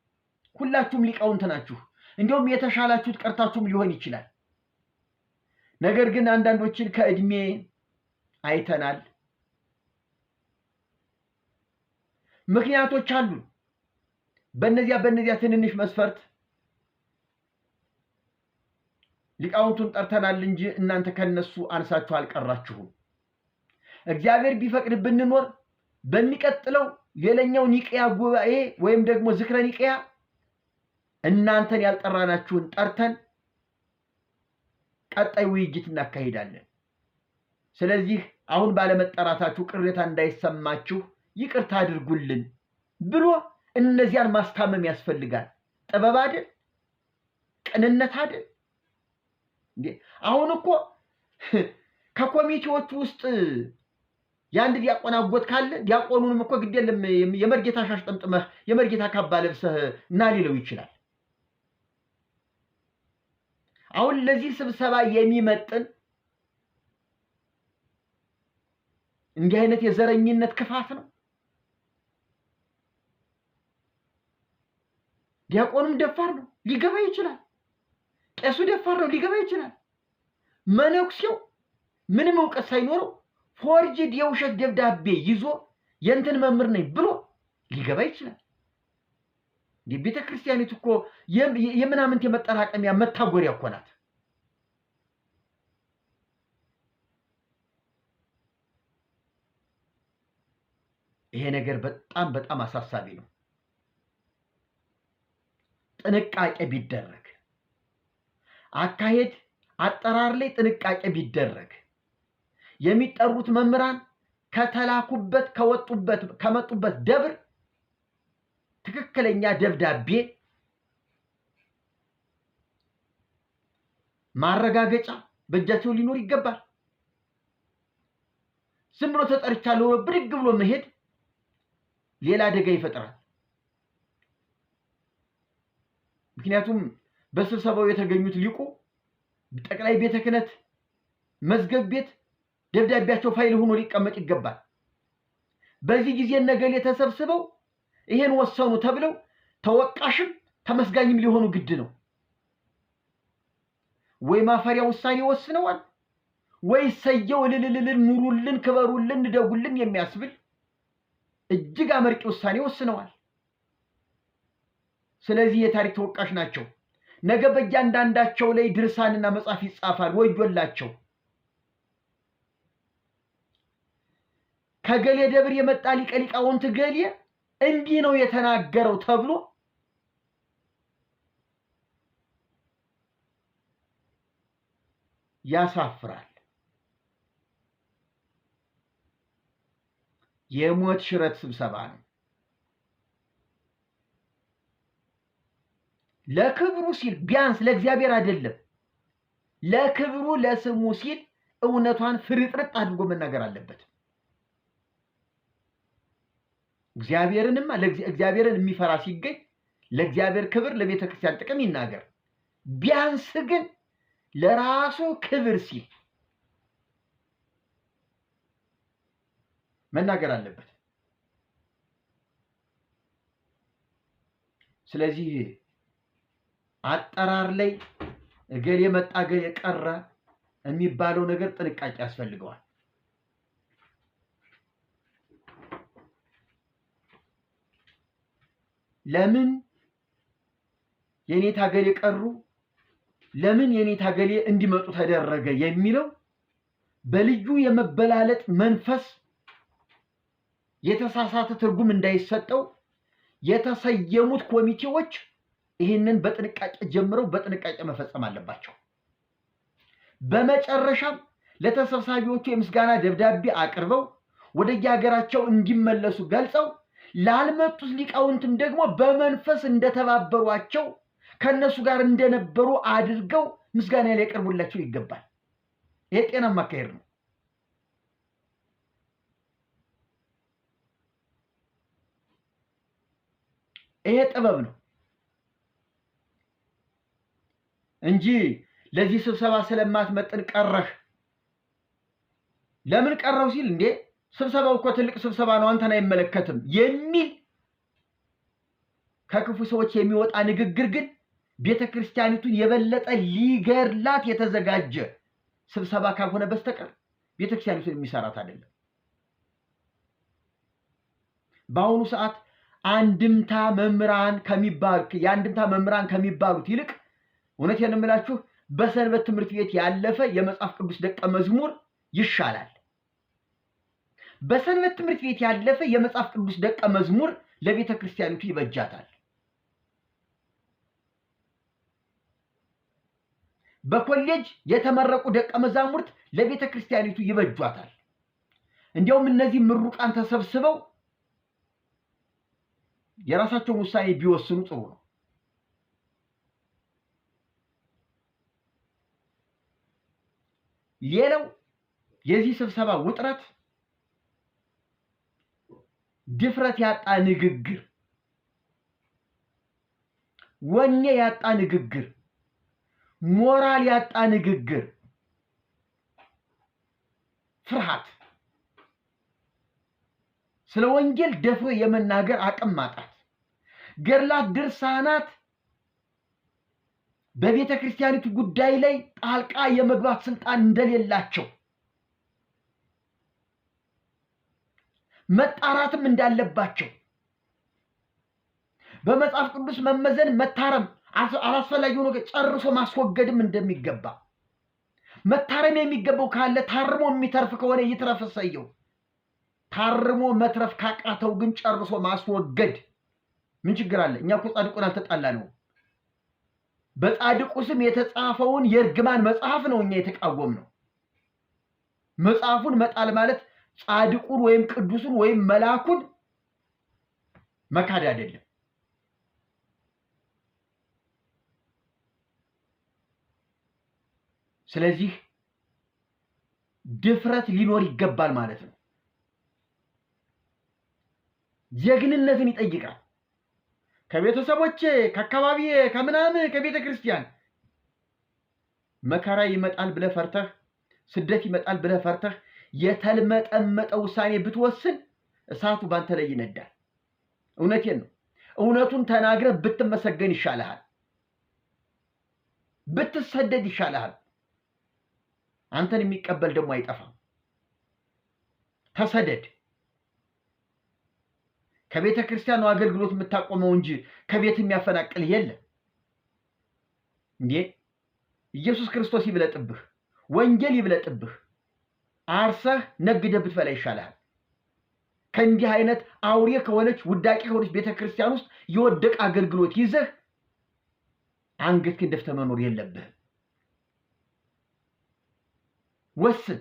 ሁላችሁም ሊቃውንት ናችሁ። እንዲሁም የተሻላችሁት ቀርታችሁም ሊሆን ይችላል። ነገር ግን አንዳንዶችን ከእድሜ አይተናል። ምክንያቶች አሉ። በእነዚያ ትንንሽ መስፈርት ሊቃውንቱን ጠርተናል እንጂ እናንተ ከነሱ አንሳችሁ አልቀራችሁም። እግዚአብሔር ቢፈቅድ ብንኖር በሚቀጥለው ሌላኛው ኒቅያ ጉባኤ ወይም ደግሞ ዝክረ ኒቅያ እናንተን ያልጠራናችሁን ጠርተን ቀጣይ ውይይት እናካሂዳለን። ስለዚህ አሁን ባለመጠራታችሁ ቅሬታ እንዳይሰማችሁ ይቅርታ አድርጉልን ብሎ እነዚያን ማስታመም ያስፈልጋል። ጥበብ አይደል? ቅንነት አይደል? አሁን እኮ ከኮሚቴዎቹ ውስጥ የአንድ ዲያቆን አጎት ካለ ዲያቆኑንም እኮ ግድ የለም የመርጌታ ሻሽ ጠምጥመህ የመርጌታ ካባ ለብሰህ እና ሊለው ይችላል። አሁን ለዚህ ስብሰባ የሚመጥን እንዲህ አይነት የዘረኝነት ክፋት ነው። ዲያቆኑም ደፋር ነው፣ ሊገባ ይችላል። ቄሱ ደፋር ነው፣ ሊገባ ይችላል። መነኩሴው ምንም እውቀት ሳይኖረው ፎርጅድ የውሸት ደብዳቤ ይዞ የእንትን መምህር ነኝ ብሎ ሊገባ ይችላል። ቤተ ክርስቲያኒቱ እኮ የምናምንት የመጠራቀሚያ መታጎሪያ እኮ ናት። ይሄ ነገር በጣም በጣም አሳሳቢ ነው። ጥንቃቄ ቢደረግ አካሄድ አጠራር ላይ ጥንቃቄ ቢደረግ የሚጠሩት መምህራን ከተላኩበት ከመጡበት ደብር ትክክለኛ ደብዳቤ ማረጋገጫ በእጃቸው ሊኖር ይገባል። ዝም ብሎ ተጠርቻለሁ ብድግ ብሎ መሄድ ሌላ አደጋ ይፈጥራል። ምክንያቱም በስብሰባው የተገኙት ሊቁ ጠቅላይ ቤተ ክህነት መዝገብ ቤት ደብዳቤያቸው ፋይል ሆኖ ሊቀመጥ ይገባል። በዚህ ጊዜ ነገሌ ተሰብስበው ይሄን ወሰኑ ተብለው ተወቃሽም ተመስጋኝም ሊሆኑ ግድ ነው። ወይ ማፈሪያ ውሳኔ ወስነዋል፣ ወይ ሰየው እልልልልን ኑሩልን ክበሩልን እንደጉልን የሚያስብል እጅግ አመርቂ ውሳኔ ወስነዋል። ስለዚህ የታሪክ ተወቃሽ ናቸው። ነገ በእያንዳንዳቸው ላይ ድርሳንና መጽሐፍ ይጻፋል። ወዮላቸው። ከገሌ ደብር የመጣ ሊቀ ሊቃውንት ገሌ እንዲህ ነው የተናገረው ተብሎ ያሳፍራል። የሞት ሽረት ስብሰባ ነው። ለክብሩ ሲል ቢያንስ ለእግዚአብሔር አይደለም፣ ለክብሩ ለስሙ ሲል እውነቷን ፍርጥርጥ አድርጎ መናገር አለበት። እግዚአብሔርን የሚፈራ ሲገኝ ለእግዚአብሔር ክብር ለቤተ ክርስቲያን ጥቅም ይናገር። ቢያንስ ግን ለራሱ ክብር ሲል መናገር አለበት። ስለዚህ አጠራር ላይ እገሌ መጣ እገሌ ቀረ የሚባለው ነገር ጥንቃቄ ያስፈልገዋል። ለምን የኔታ ገሌ ቀሩ፣ ለምን የኔታ ገሌ እንዲመጡ ተደረገ የሚለው በልዩ የመበላለጥ መንፈስ የተሳሳተ ትርጉም እንዳይሰጠው የተሰየሙት ኮሚቴዎች ይህንን በጥንቃቄ ጀምረው በጥንቃቄ መፈጸም አለባቸው። በመጨረሻም ለተሰብሳቢዎቹ የምስጋና ደብዳቤ አቅርበው ወደ የሀገራቸው እንዲመለሱ ገልጸው ላልመጡት ሊቃውንትም ደግሞ በመንፈስ እንደተባበሯቸው ከነሱ ጋር እንደነበሩ አድርገው ምስጋና ሊያቀርቡላቸው ይገባል። ይሄ ጤናማ አካሄድ ነው። ይሄ ጥበብ ነው እንጂ ለዚህ ስብሰባ ስለማትመጥን ቀረህ። ለምን ቀረው ሲል እንዴ ስብሰባው እኮ ትልቅ ስብሰባ ነው አንተን አይመለከትም የሚል ከክፉ ሰዎች የሚወጣ ንግግር ግን ቤተክርስቲያኒቱን የበለጠ ሊገርላት የተዘጋጀ ስብሰባ ካልሆነ በስተቀር ቤተክርስቲያኒቱን የሚሰራት አይደለም። በአሁኑ ሰዓት የአንድምታ መምህራን ከሚባሉት ይልቅ እውነቴን ነው የምላችሁ በሰንበት ትምህርት ቤት ያለፈ የመጽሐፍ ቅዱስ ደቀ መዝሙር ይሻላል። በሰንበት ትምህርት ቤት ያለፈ የመጽሐፍ ቅዱስ ደቀ መዝሙር ለቤተ ክርስቲያኒቱ ይበጃታል። በኮሌጅ የተመረቁ ደቀ መዛሙርት ለቤተ ክርስቲያኒቱ ይበጇታል። እንዲያውም እነዚህ ምሩቃን ተሰብስበው የራሳቸውን ውሳኔ ቢወስኑ ጥሩ ነው። ሌላው የዚህ ስብሰባ ውጥረት ድፍረት ያጣ ንግግር፣ ወኔ ያጣ ንግግር፣ ሞራል ያጣ ንግግር፣ ፍርሃት፣ ስለ ወንጌል ደፍሮ የመናገር አቅም ማጣት፣ ገድላት ድርሳናት በቤተ ክርስቲያኒቱ ጉዳይ ላይ ጣልቃ የመግባት ስልጣን እንደሌላቸው መጣራትም እንዳለባቸው በመጽሐፍ ቅዱስ መመዘን መታረም አላስፈላጊ ሆኖ ጨርሶ ማስወገድም እንደሚገባ መታረም የሚገባው ካለ ታርሞ የሚተርፍ ከሆነ ይትረፍ ሰየው። ታርሞ መትረፍ ካቃተው ግን ጨርሶ ማስወገድ ምን ችግር አለ? እኛ እኮ ጻድቁን አልተጣላ ነው። በጻድቁ ስም የተጻፈውን የእርግማን መጽሐፍ ነው እኛ የተቃወምነው። መጽሐፉን መጣል ማለት ጻድቁን ወይም ቅዱሱን ወይም መልአኩን መካድ አይደለም። ስለዚህ ድፍረት ሊኖር ይገባል ማለት ነው። ጀግንነትን ይጠይቃል። ከቤተሰቦቼ፣ ከአካባቢ፣ ከምናምን ከቤተ ክርስቲያን መከራ ይመጣል ብለህ ፈርተህ፣ ስደት ይመጣል ብለህ ፈርተህ የተልመጠመጠ ውሳኔ ብትወስን እሳቱ ባንተ ላይ ይነዳል። እውነቴን ነው። እውነቱን ተናግረህ ብትመሰገን ይሻልሃል፣ ብትሰደድ ይሻልሃል። አንተን የሚቀበል ደግሞ አይጠፋም። ተሰደድ። ከቤተ ክርስቲያኑ አገልግሎት የምታቆመው እንጂ ከቤት የሚያፈናቅል የለም እንዴ! ኢየሱስ ክርስቶስ ይብለጥብህ፣ ወንጌል ይብለጥብህ። አርሰህ ነግደህ ብትበላ ይሻልሃል ከእንዲህ አይነት አውሬ ከሆነች ውዳቂ ከሆነች ቤተ ክርስቲያን ውስጥ የወደቀ አገልግሎት ይዘህ አንገትህን ደፍተህ መኖር የለብህም። ወስን፣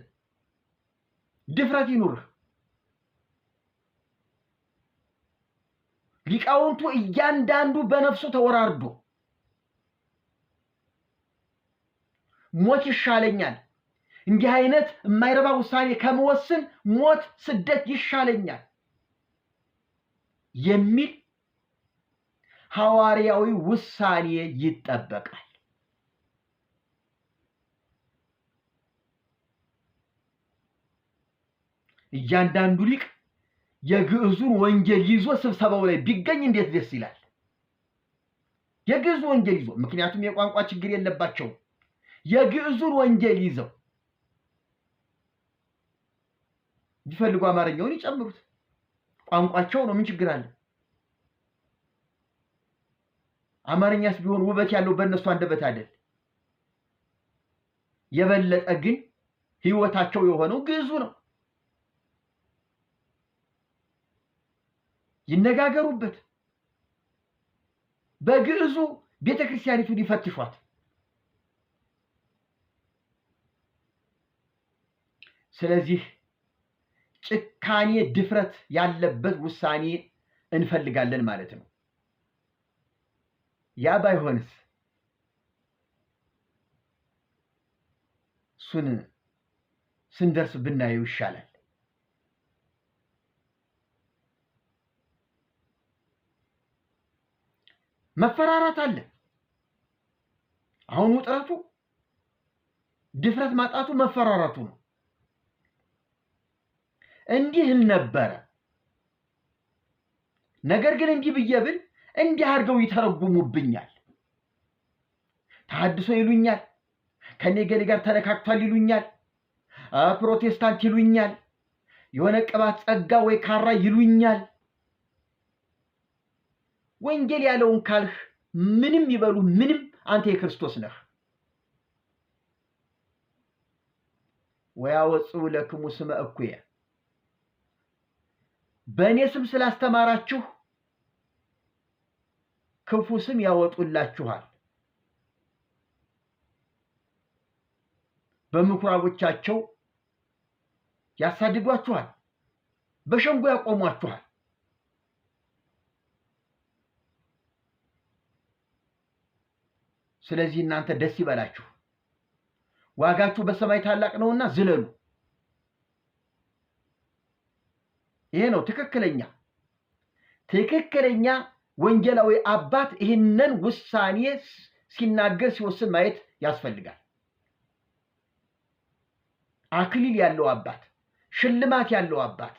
ድፍረት ይኑርህ። ሊቃውንቱ እያንዳንዱ በነፍሱ ተወራርዶ ሞት ይሻለኛል፣ እንዲህ አይነት የማይረባ ውሳኔ ከመወስን ሞት፣ ስደት ይሻለኛል የሚል ሐዋርያዊ ውሳኔ ይጠበቃል። እያንዳንዱ ሊቅ የግዕዙን ወንጌል ይዞ ስብሰባው ላይ ቢገኝ እንዴት ደስ ይላል! የግዕዙ ወንጌል ይዞ፣ ምክንያቱም የቋንቋ ችግር የለባቸውም። የግዕዙን ወንጌል ይዘው ቢፈልጉ አማርኛውን ይጨምሩት፣ ቋንቋቸው ነው። ምን ችግር አለ? አማርኛስ ቢሆን ውበት ያለው በእነሱ አንደበት አይደል? የበለጠ ግን ህይወታቸው የሆነው ግዕዙ ነው። ይነጋገሩበት፣ በግዕዙ ቤተክርስቲያኒቱን ይፈትሿት። ስለዚህ ጭካኔ፣ ድፍረት ያለበት ውሳኔ እንፈልጋለን ማለት ነው። ያ ባይሆንስ እሱን ስንደርስ ብናየው ይሻላል። መፈራራት አለ። አሁን ውጥረቱ፣ ድፍረት ማጣቱ መፈራራቱ ነው። እንዲህ ነበረ፣ ነገር ግን እንዲህ ብዬ ብል እንዲህ አድርገው ይተረጉሙብኛል፣ ተሐድሶ ይሉኛል፣ ከኔ ገሌ ጋር ተነካክቷል ይሉኛል፣ ፕሮቴስታንት ይሉኛል፣ የሆነ ቅባት ጸጋ ወይ ካራ ይሉኛል። ወንጌል ያለውን ካልህ ምንም ይበሉ ምንም፣ አንተ የክርስቶስ ነህ። ወያወጽኡ ለክሙ ስመ እኩየ፣ በእኔ ስም ስላስተማራችሁ ክፉ ስም ያወጡላችኋል፣ በምኩራቦቻቸው ያሳድዷችኋል፣ በሸንጎ ያቆሟችኋል። ስለዚህ እናንተ ደስ ይበላችሁ፣ ዋጋችሁ በሰማይ ታላቅ ነውና ዝለሉ። ይሄ ነው ትክክለኛ ወንጌላዊ አባት። ይህንን ውሳኔ ሲናገር ሲወስን ማየት ያስፈልጋል። አክሊል ያለው አባት፣ ሽልማት ያለው አባት።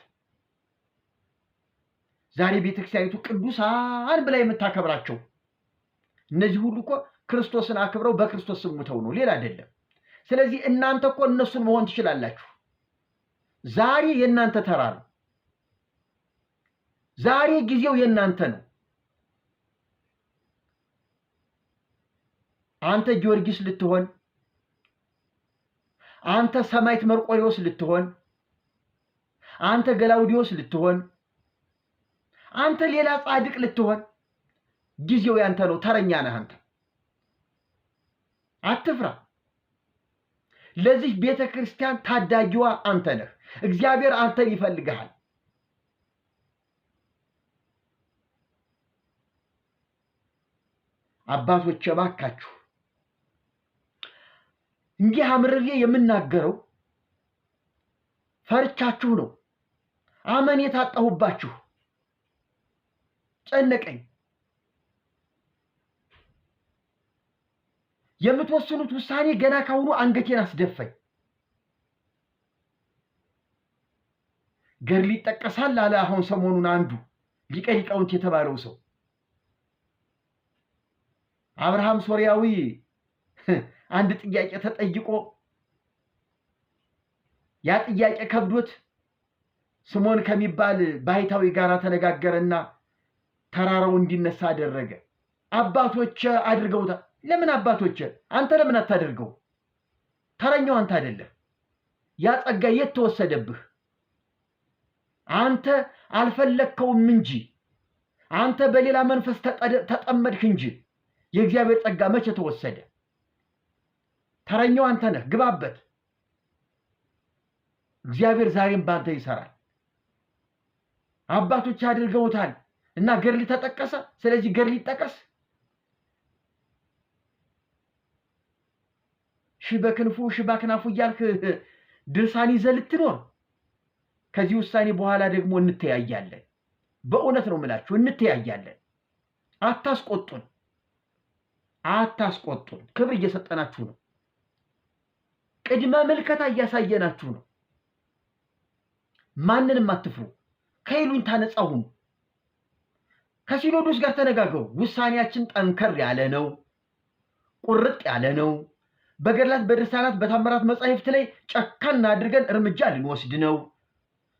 ዛሬ ቤተክርስቲያኒቱ ቅዱሳን ብላ የምታከብራቸው እነዚህ ሁሉ እኮ ክርስቶስን አክብረው በክርስቶስ ስም ሙተው ነው፣ ሌላ አይደለም። ስለዚህ እናንተ እኮ እነሱን መሆን ትችላላችሁ። ዛሬ የእናንተ ተራ ነው። ዛሬ ጊዜው የእናንተ ነው። አንተ ጊዮርጊስ ልትሆን፣ አንተ ሰማዕት መርቆሬዎስ ልትሆን፣ አንተ ገላውዲዮስ ልትሆን፣ አንተ ሌላ ጻድቅ ልትሆን፣ ጊዜው ያንተ ነው። ተረኛ ነህ አንተ። አትፍራ። ለዚህ ቤተክርስቲያን ታዳጊዋ አንተ ነህ። እግዚአብሔር አንተን ይፈልግሃል። አባቶች እባካችሁ እንዲህ አምርሬ የምናገረው ፈርቻችሁ ነው። አመኔታ አጣሁባችሁ፣ ጨነቀኝ። የምትወስኑት ውሳኔ ገና ካሁኑ አንገቴን አስደፈኝ። ገድል ይጠቀሳል አለ አሁን ሰሞኑን አንዱ ሊቀ ሊቃውንት የተባለው ሰው አብርሃም ሶርያዊ አንድ ጥያቄ ተጠይቆ ያ ጥያቄ ከብዶት ስሞን ከሚባል ባይታዊ ጋር ተነጋገረና ተራራው እንዲነሳ አደረገ። አባቶች አድርገውታል። ለምን አባቶች? አንተ ለምን አታደርገው? ተረኛው አንተ አይደለም። ያ ጸጋ የት ተወሰደብህ? አንተ አልፈለከውም እንጂ አንተ በሌላ መንፈስ ተጠመድክ እንጂ የእግዚአብሔር ጸጋ መቼ ተወሰደ? ተረኛው አንተ ነህ። ግባበት። እግዚአብሔር ዛሬም ባንተ ይሰራል። አባቶች አድርገውታል እና ገድል ተጠቀሰ፣ ስለዚህ ገድል ይጠቀስ። ሺህ በክንፉ ሺህ በክናፉ እያልክ ድርሳን ይዘህ ልትኖር፣ ከዚህ ውሳኔ በኋላ ደግሞ እንተያያለን። በእውነት ነው የምላችሁ፣ እንተያያለን። አታስቆጡን፣ አታስቆጡን። ክብር እየሰጠናችሁ ነው። ቅድመ ምልከታ እያሳየናችሁ ነው። ማንንም አትፍሩ። ከይሉኝታ ነፃ ሁኑ። ከሲኖዶስ ጋር ተነጋገሩ። ውሳኔያችን ጠንከር ያለ ነው፣ ቁርጥ ያለ ነው። በገድላት በድርሳናት በታምራት መጻሕፍት ላይ ጨካና አድርገን እርምጃ ልንወስድ ነው።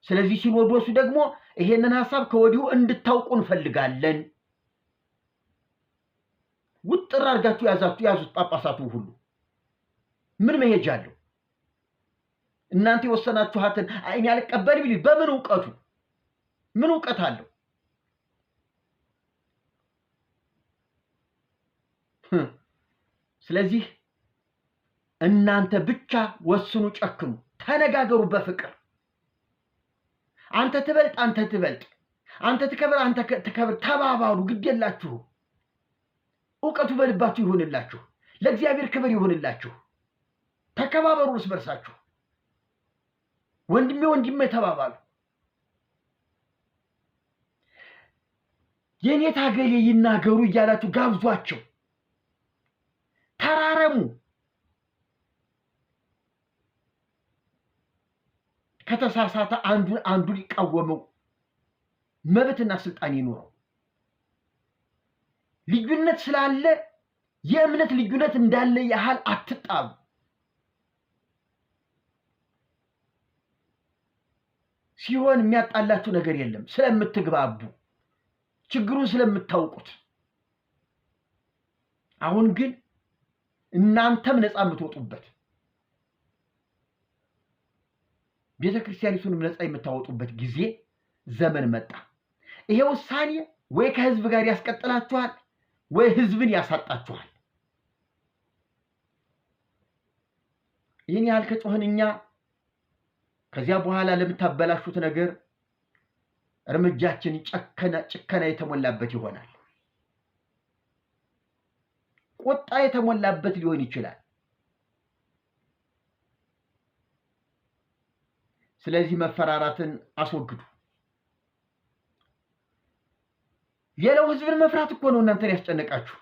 ስለዚህ ሲኖዶሱ ደግሞ ይሄንን ሐሳብ ከወዲሁ እንድታውቁ እንፈልጋለን። ውጥር አድርጋችሁ ያዙት። ጳጳሳቱ ሁሉ ምን መሄጃ አለው? እናንተ የወሰናችኋትን አይኔ አልቀበልም ቢል በምን ዕውቀቱ? ምን ዕውቀት አለው? ስለዚህ እናንተ ብቻ ወስኑ፣ ጨክኑ፣ ተነጋገሩ በፍቅር። አንተ ትበልጥ፣ አንተ ትበልጥ፣ አንተ ትከብር፣ አንተ ትከብር ተባባሉ። ግድ የላችሁ። ዕውቀቱ በልባችሁ ይሁንላችሁ። ለእግዚአብሔር ክብር ይሁንላችሁ። ተከባበሩ እርስ በርሳችሁ። ወንድሜ ወንድሜ ተባባሉ። የኔታ ገሌ ይናገሩ እያላችሁ ጋብዟቸው። ተራረሙ። ከተሳሳተ አንዱ ሊቃወመው መብትና ስልጣን ይኖረው። ልዩነት ስላለ የእምነት ልዩነት እንዳለ ያህል አትጣሉ። ሲሆን የሚያጣላችሁ ነገር የለም፣ ስለምትግባቡ፣ ችግሩን ስለምታውቁት። አሁን ግን እናንተም ነፃ የምትወጡበት ቤተክርስቲያኒቱንም ነፃ የምታወጡበት ጊዜ ዘመን መጣ። ይሄ ውሳኔ ወይ ከህዝብ ጋር ያስቀጥላችኋል ወይ ህዝብን ያሳጣችኋል። ይህን ያህል ከጮህን እኛ ከዚያ በኋላ ለምታበላሹት ነገር እርምጃችን ጭከና የተሞላበት ይሆናል። ቁጣ የተሞላበት ሊሆን ይችላል። ስለዚህ መፈራራትን አስወግዱ። ሌላው ህዝብን መፍራት እኮ ነው እናንተን ያስጨነቃችሁ።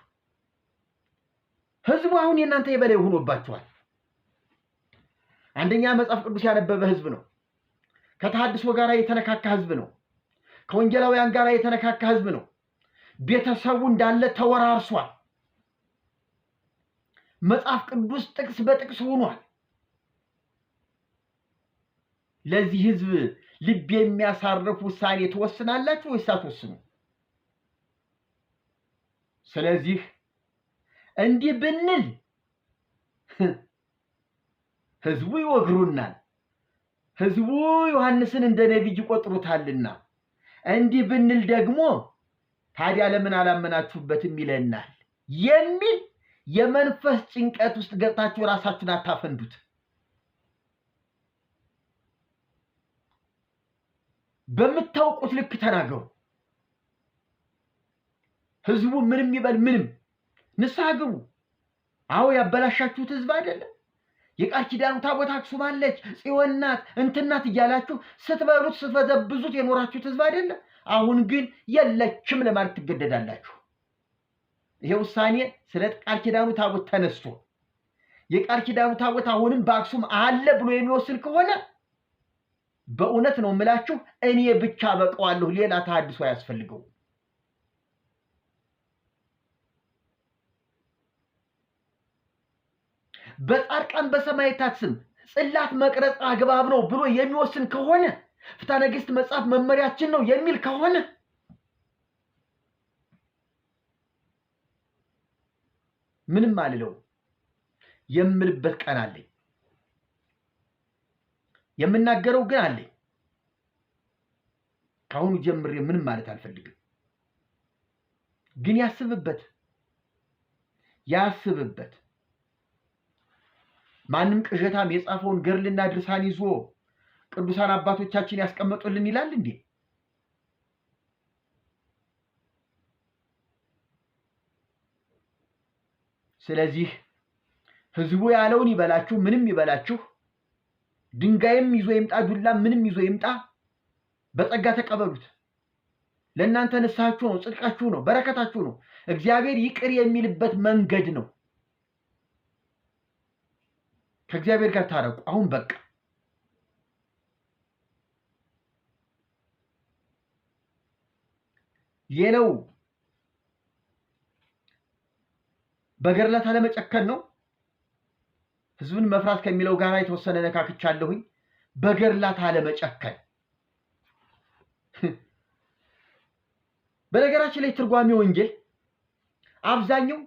ህዝቡ አሁን የእናንተ የበላይ ሆኖባችኋል። አንደኛ መጽሐፍ ቅዱስ ያነበበ ህዝብ ነው። ከተሐድሶ ጋር የተነካካ ህዝብ ነው። ከወንጌላውያን ጋር የተነካካ ህዝብ ነው። ቤተሰቡ እንዳለ ተወራርሷል። መጽሐፍ ቅዱስ ጥቅስ በጥቅስ ሆኗል። ለዚህ ህዝብ ልብ የሚያሳርፍ ውሳኔ ትወስናላችሁ ወይስ አትወስኑ? ስለዚህ እንዲህ ብንል ህዝቡ ይወግሩናል፣ ህዝቡ ዮሐንስን እንደ ነቢይ ይቆጥሩታልና፣ እንዲህ ብንል ደግሞ ታዲያ ለምን አላመናችሁበትም ይለናል የሚል የመንፈስ ጭንቀት ውስጥ ገብታችሁ ራሳችሁን አታፈንዱት። በምታውቁት ልክ ተናገሩ። ህዝቡ ምንም ይበል ምንም ንስሐ ግቡ። አዎ ያበላሻችሁት ህዝብ አይደለም። የቃል ኪዳኑ ታቦት አክሱም አለች፣ ጽዮን ናት፣ እንትን ናት እያላችሁ ስትበሉት ስትበዘብዙት የኖራችሁት ህዝብ አይደለም። አሁን ግን የለችም ለማለት ትገደዳላችሁ። ይሄ ውሳኔ ስለ ቃል ኪዳኑ ታቦት ተነስቶ የቃል ኪዳኑ ታቦት አሁንም በአክሱም አለ ብሎ የሚወስን ከሆነ በእውነት ነው የምላችሁ፣ እኔ ብቻ በቀዋለሁ፣ ሌላ ተሐድሶ አያስፈልገው። በጻድቃን በሰማዕታት ስም ጽላት መቅረጽ አግባብ ነው ብሎ የሚወስን ከሆነ ፍትሐ ነገሥት መጽሐፍ መመሪያችን ነው የሚል ከሆነ ምንም አልለው። የምልበት ቀን አለኝ፣ የምናገረው ግን አለኝ። ካሁኑ ጀምሬ ምንም ማለት አልፈልግም። ግን ያስብበት። ማንም ቅዠታም የጻፈውን ገድልና ድርሳን ይዞ ቅዱሳን አባቶቻችን ያስቀመጡልን ይላል እንዴ? ስለዚህ ህዝቡ ያለውን ይበላችሁ፣ ምንም ይበላችሁ፣ ድንጋይም ይዞ ይምጣ፣ ዱላም ምንም ይዞ ይምጣ፣ በጸጋ ተቀበሉት። ለእናንተ ንስሐችሁ ነው፣ ጽድቃችሁ ነው፣ በረከታችሁ ነው። እግዚአብሔር ይቅር የሚልበት መንገድ ነው። ከእግዚአብሔር ጋር ታረቁ። አሁን በቃ የለው በገድላት አለመጨከን ነው። ህዝብን መፍራት ከሚለው ጋር የተወሰነ ነካክቻለሁኝ። በገድላት አለመጨከን በነገራችን ላይ ትርጓሜ ወንጌል አብዛኛው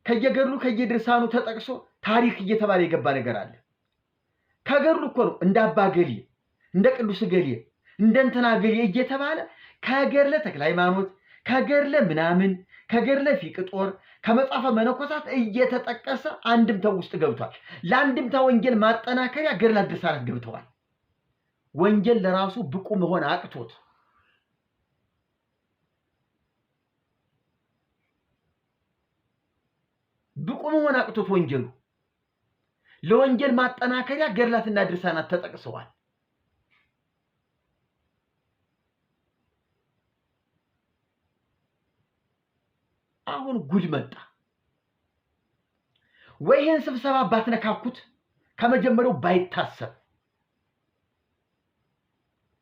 ከየገድሉ ከየድርሳኑ ተጠቅሶ ታሪክ እየተባለ የገባ ነገር አለ። ከገድሉ እኮ ነው እንደ አባ ገሌ፣ እንደ ቅዱስ ገሌ፣ እንደ እንትና ገሌ እየተባለ ከገድለ ተክለ ሃይማኖት፣ ከገድለ ምናምን፣ ከገድለ ፊቅጦር፣ ከመጽሐፈ መነኮሳት እየተጠቀሰ አንድምታው ውስጥ ገብቷል። ለአንድምታ ወንጌል ማጠናከሪያ ገድላት ድርሳናት ገብተዋል። ወንጌል ለራሱ ብቁ መሆን አቅቶት ወንጌሉ ለወንጌል ማጠናከሪያ ገድላትና ድርሳናት ተጠቅሰዋል። አሁን ጉድ መጣ። ወይን ስብሰባ ባትነካኩት ከመጀመሪያው ባይታሰብ።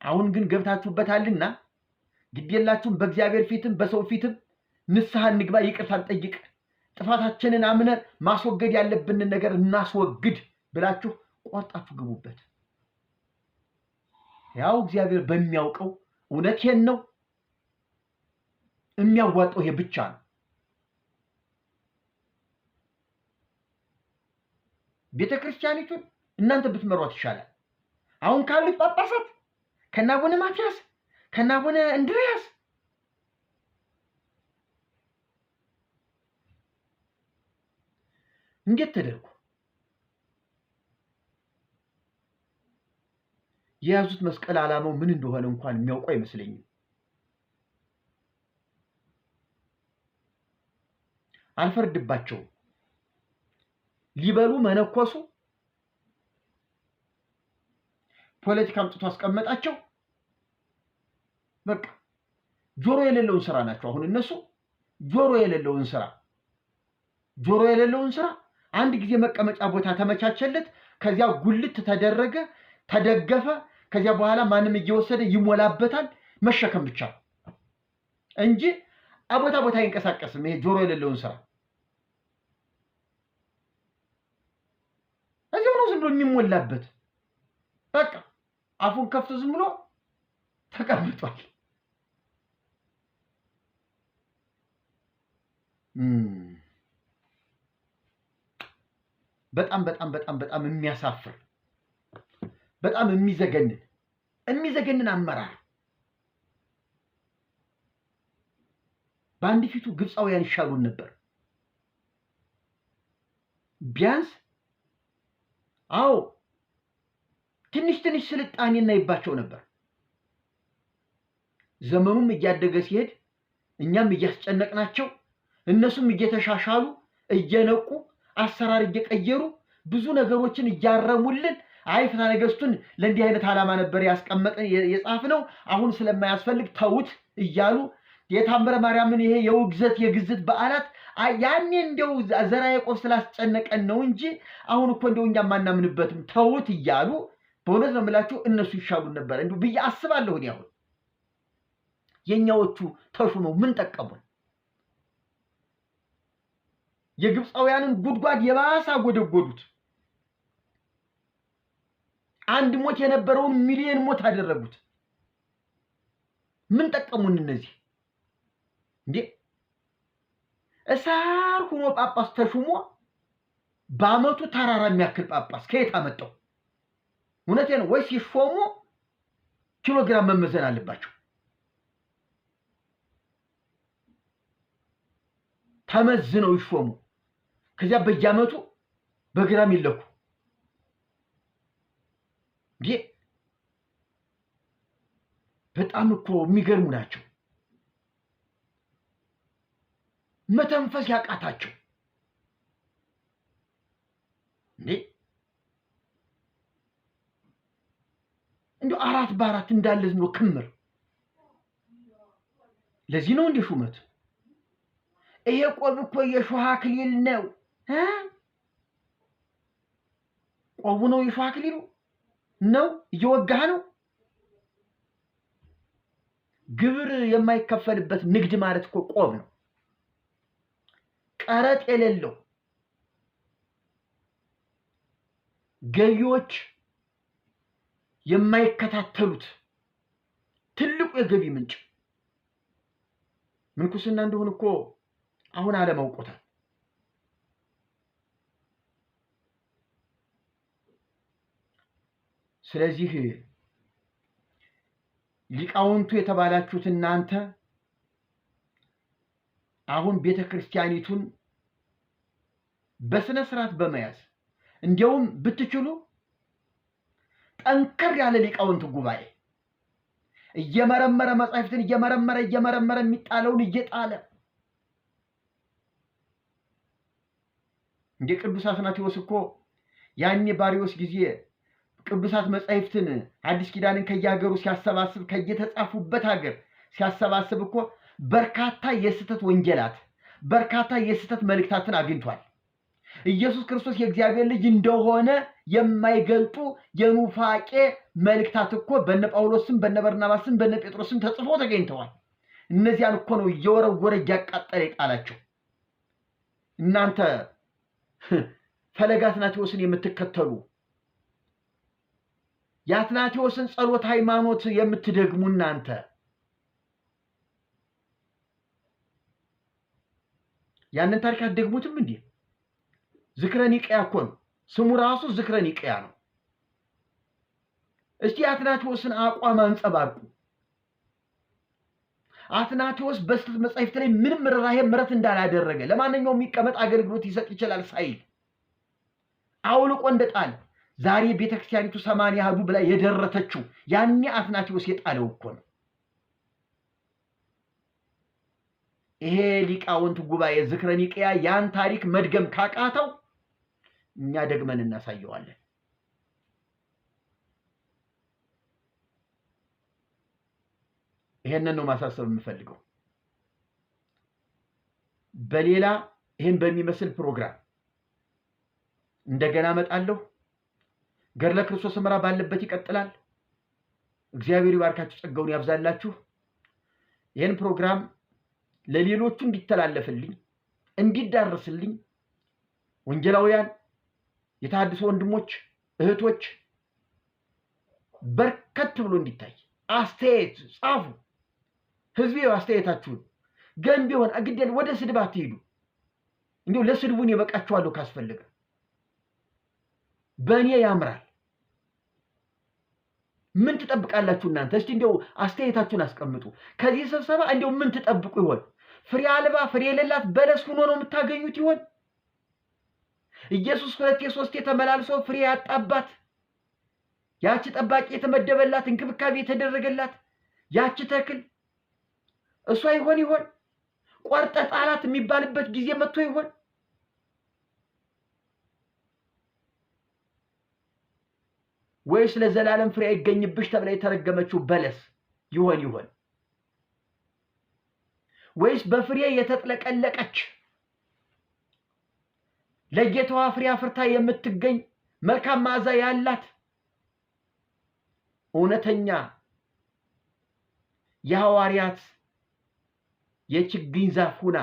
አሁን ግን ገብታችሁበታልና ግዴላችሁም በእግዚአብሔር ፊትም በሰው ፊትም ንስሐ እንግባ፣ ይቅርታ እንጠይቅ፣ ጥፋታችንን አምነን ማስወገድ ያለብንን ነገር እናስወግድ ብላችሁ ቆርጣችሁ ግቡበት። ያው እግዚአብሔር በሚያውቀው እውነቴን ነው፣ የሚያዋጣው ይሄ ብቻ ነው። ቤተክርስቲያኒቱን እናንተ ብትመሯት ይሻላል። አሁን ካሉት ጳጳሳት ከነ አቡነ ማትያስ ከነ አቡነ እንድርያስ እንዴት ተደርጎ የያዙት መስቀል ዓላማው ምን እንደሆነ እንኳን የሚያውቁ አይመስለኝም። አልፈርድባቸውም። ሊበሉ መነኮሱ፣ ፖለቲካ አምጥቶ አስቀመጣቸው። በቃ ጆሮ የሌለውን ስራ ናቸው። አሁን እነሱ ጆሮ የሌለውን ስራ አንድ ጊዜ መቀመጫ ቦታ ተመቻቸለት፣ ከዚያ ጉልት ተደረገ፣ ተደገፈ። ከዚያ በኋላ ማንም እየወሰደ ይሞላበታል። መሸከም ብቻ እንጂ አቦታ ቦታ አይንቀሳቀስም። ይሄ ጆሮ የሌለውን ስራ እዚያው ነው ዝም ብሎ የሚሞላበት። በቃ አፉን ከፍቶ ዝም ብሎ ተቀምጧል። በጣም በጣም በጣም በጣም የሚያሳፍር፣ በጣም የሚዘገንን አመራር። በአንድ ፊቱ ግብፃውያን ይሻሉን ነበር። ቢያንስ አዎ ትንሽ ስልጣኔ እናይባቸው ነበር። ዘመኑም እያደገ ሲሄድ እኛም እያስጨነቅናቸው እነሱም እየተሻሻሉ እየነቁ አሰራር እየቀየሩ ብዙ ነገሮችን እያረሙልን አይ ፍትሐ ነገሥቱን ለእንዲህ አይነት ዓላማ ነበር ያስቀመጠን የጻፍነው አሁን ስለማያስፈልግ ተውት እያሉ የታምረ ማርያምን ይሄ የውግዘት የግዝት በዓላት ያኔ እንደው ዘርዓ ያዕቆብ ስላስጨነቀን ነው እንጂ አሁን እኮ እንደው እኛ ማናምንበትም ተውት እያሉ በእውነት ነው የምላችሁ እነሱ ይሻሉን ነበር እንዴ ብዬ አስባለሁ። ያው የኛዎቹ ተሹመው ምን ጠቀሙን? የግብፃውያንን ጉድጓድ የባሰ ጎደጎዱት። አንድ ሞት የነበረውን ሚሊዮን ሞት አደረጉት። ምን ጠቀሙን እነዚህ? እንዴ እሳር ሆኖ ጳጳስ ተሹሞ በአመቱ ተራራ የሚያክል ጳጳስ ከየት አመጣው? እውነቴን ነው። ወይስ ሲሾሙ ኪሎግራም መመዘን አለባቸው? ተመዝነው ይሾሙ። ከዚያ በየአመቱ በግራም ይለኩ። እንዴ በጣም እኮ የሚገርሙ ናቸው። መተንፈስ ያቃታቸው እንዴ እንደው 4 በ4 እንዳለ ዝም ብሎ ክምር። ለዚህ ነው እንደ ሹመት ይሄ ቆብ እኮ የሾህ አክሊል ነው። ቆቡ ነው የሾህ አክሊሉ ነው። እየወጋህ ነው። ግብር የማይከፈልበት ንግድ ማለት እኮ ቆብ ነው። ቀረጥ የሌለው ገቢዎች የማይከታተሉት ትልቁ የገቢ ምንጭ ምንኩስና እንደሆነ እኮ አሁን ዓለም አውቆታል። ስለዚህ ሊቃውንቱ የተባላችሁት እናንተ አሁን ቤተክርስቲያኒቱን በስነ ስርዓት በመያዝ እንዲያውም ብትችሉ ጠንከር ያለ ሊቃውንት ጉባኤ እየመረመረ መጻሕፍትን እየመረመረ የሚጣለውን እየጣለ እንደ ቅዱስ አትናቴዎስ እኮ ያኔ ባሪዎስ ጊዜ ቅዱሳት መጻሕፍትን አዲስ ኪዳንን ከየሀገሩ ሲያሰባስብ ከየተጻፉበት ሀገር ሲያሰባስብ እኮ በርካታ የስተት ወንጌላት በርካታ የስተት መልእክታትን አግኝቷል። ኢየሱስ ክርስቶስ የእግዚአብሔር ልጅ እንደሆነ የማይገልጡ የኑፋቄ መልእክታት እኮ በነ ጳውሎስም በነ በርናባስም በነ ጴጥሮስም ተጽፎ ተገኝተዋል። እነዚያን እኮ ነው እየወረወረ እያቃጠለ ይጣላቸው። እናንተ ፈለገ አትናቴዎስን የምትከተሉ የአትናቴዎስን ጸሎት ሃይማኖት የምትደግሙ እናንተ ያንን ታሪክ አትደግሙትም እንዴ? ዝክረ ኒቅያ እኮ ነው ስሙ ራሱ ዝክረ ኒቅያ ነው። እስቲ አትናቴዎስን አቋም አንጸባርቁ። አትናቴዎስ በስተት መጻሕፍት ላይ ምንም ርኅራኄ ምሕረት እንዳላደረገ ለማንኛውም የሚቀመጥ አገልግሎት ይሰጥ ይችላል ሳይል አውልቆ እንደጣለ ዛሬ ቤተክርስቲያኒቱ 80 አሐዱ ብላ የደረተችው ያኔ አትናቴዎስ የጣለው እኮ ነው። ይሄ ሊቃውንት ጉባኤ ዝክረ ኒቅያ ያን ታሪክ መድገም ካቃተው እኛ ደግመን እናሳየዋለን። ይሄንን ነው ማሳሰብ የምፈልገው። በሌላ ይሄን በሚመስል ፕሮግራም እንደገና እመጣለሁ። ገድለ ክርስቶስ ሰምራ ባለበት ይቀጥላል። እግዚአብሔር ይባርካችሁ፣ ጸጋውን ያብዛላችሁ። ይሄን ፕሮግራም ለሌሎቹ እንዲተላለፍልኝ እንዲዳረስልኝ ወንጌላውያን የተሐድሶ ወንድሞች እህቶች በርከት ብሎ እንዲታይ አስተያየት ጻፉ። ህዝቤ አስተያየታችሁን ገንቢ ሆነ አግደል ወደ ስድብ አትሄዱ። እንዴው ለስድቡን ይበቃችኋለሁ ካስፈልገ በእኔ ያምራል። ምን ትጠብቃላችሁ እናንተ? እስቲ እንዴው አስተያየታችሁን አስቀምጡ። ከዚህ ስብሰባ እንዴው ምን ትጠብቁ ይሆን? ፍሬ አልባ ፍሬ የሌላት በለስ ሆኖ ነው የምታገኙት ይሆን? ኢየሱስ 2 3 ተመላልሶ ፍሬ ያጣባት ያቺ ጠባቂ የተመደበላት እንክብካቤ የተደረገላት ያቺ ተክል እሷ ይሆን ቆርጠ ጣላት የሚባልበት ጊዜ መጥቶ ይሆን? ወይስ ለዘላለም ፍሬ አይገኝብሽ ተብላ የተረገመችው በለስ ይሆን? ወይስ በፍሬ የተጥለቀለቀች ለጌታዋ ፍሬ አፍርታ የምትገኝ መልካም መዓዛ ያላት እውነተኛ የሐዋርያት የችግኝ ዛፍ ሆና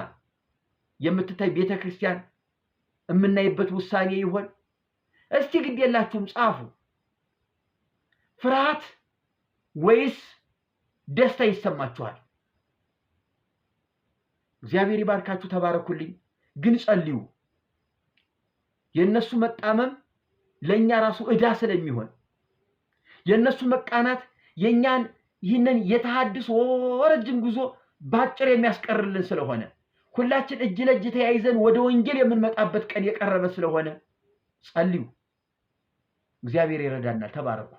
የምትታይ ቤተክርስቲያን የምናይበት ውሳኔ ይሆን? እስቲ ግድ የላችሁም ጻፉ። ፍርሃት ወይስ ደስታ ይሰማችኋል? እግዚአብሔር ይባርካችሁ፣ ተባረኩልኝ። ግን ጸልዩ። የነሱ መጣመም ለኛ ራሱ ዕዳ ስለሚሆን የነሱ መቃናት የኛን ይህንን የተሐድሶ ረጅም ጉዞ ባጭር የሚያስቀርልን ስለሆነ ሁላችን እጅ ለእጅ ተያይዘን ወደ ወንጌል የምንመጣበት ቀን የቀረበ ስለሆነ ጸልዩ። እግዚአብሔር ይረዳናል። ተባረኩ።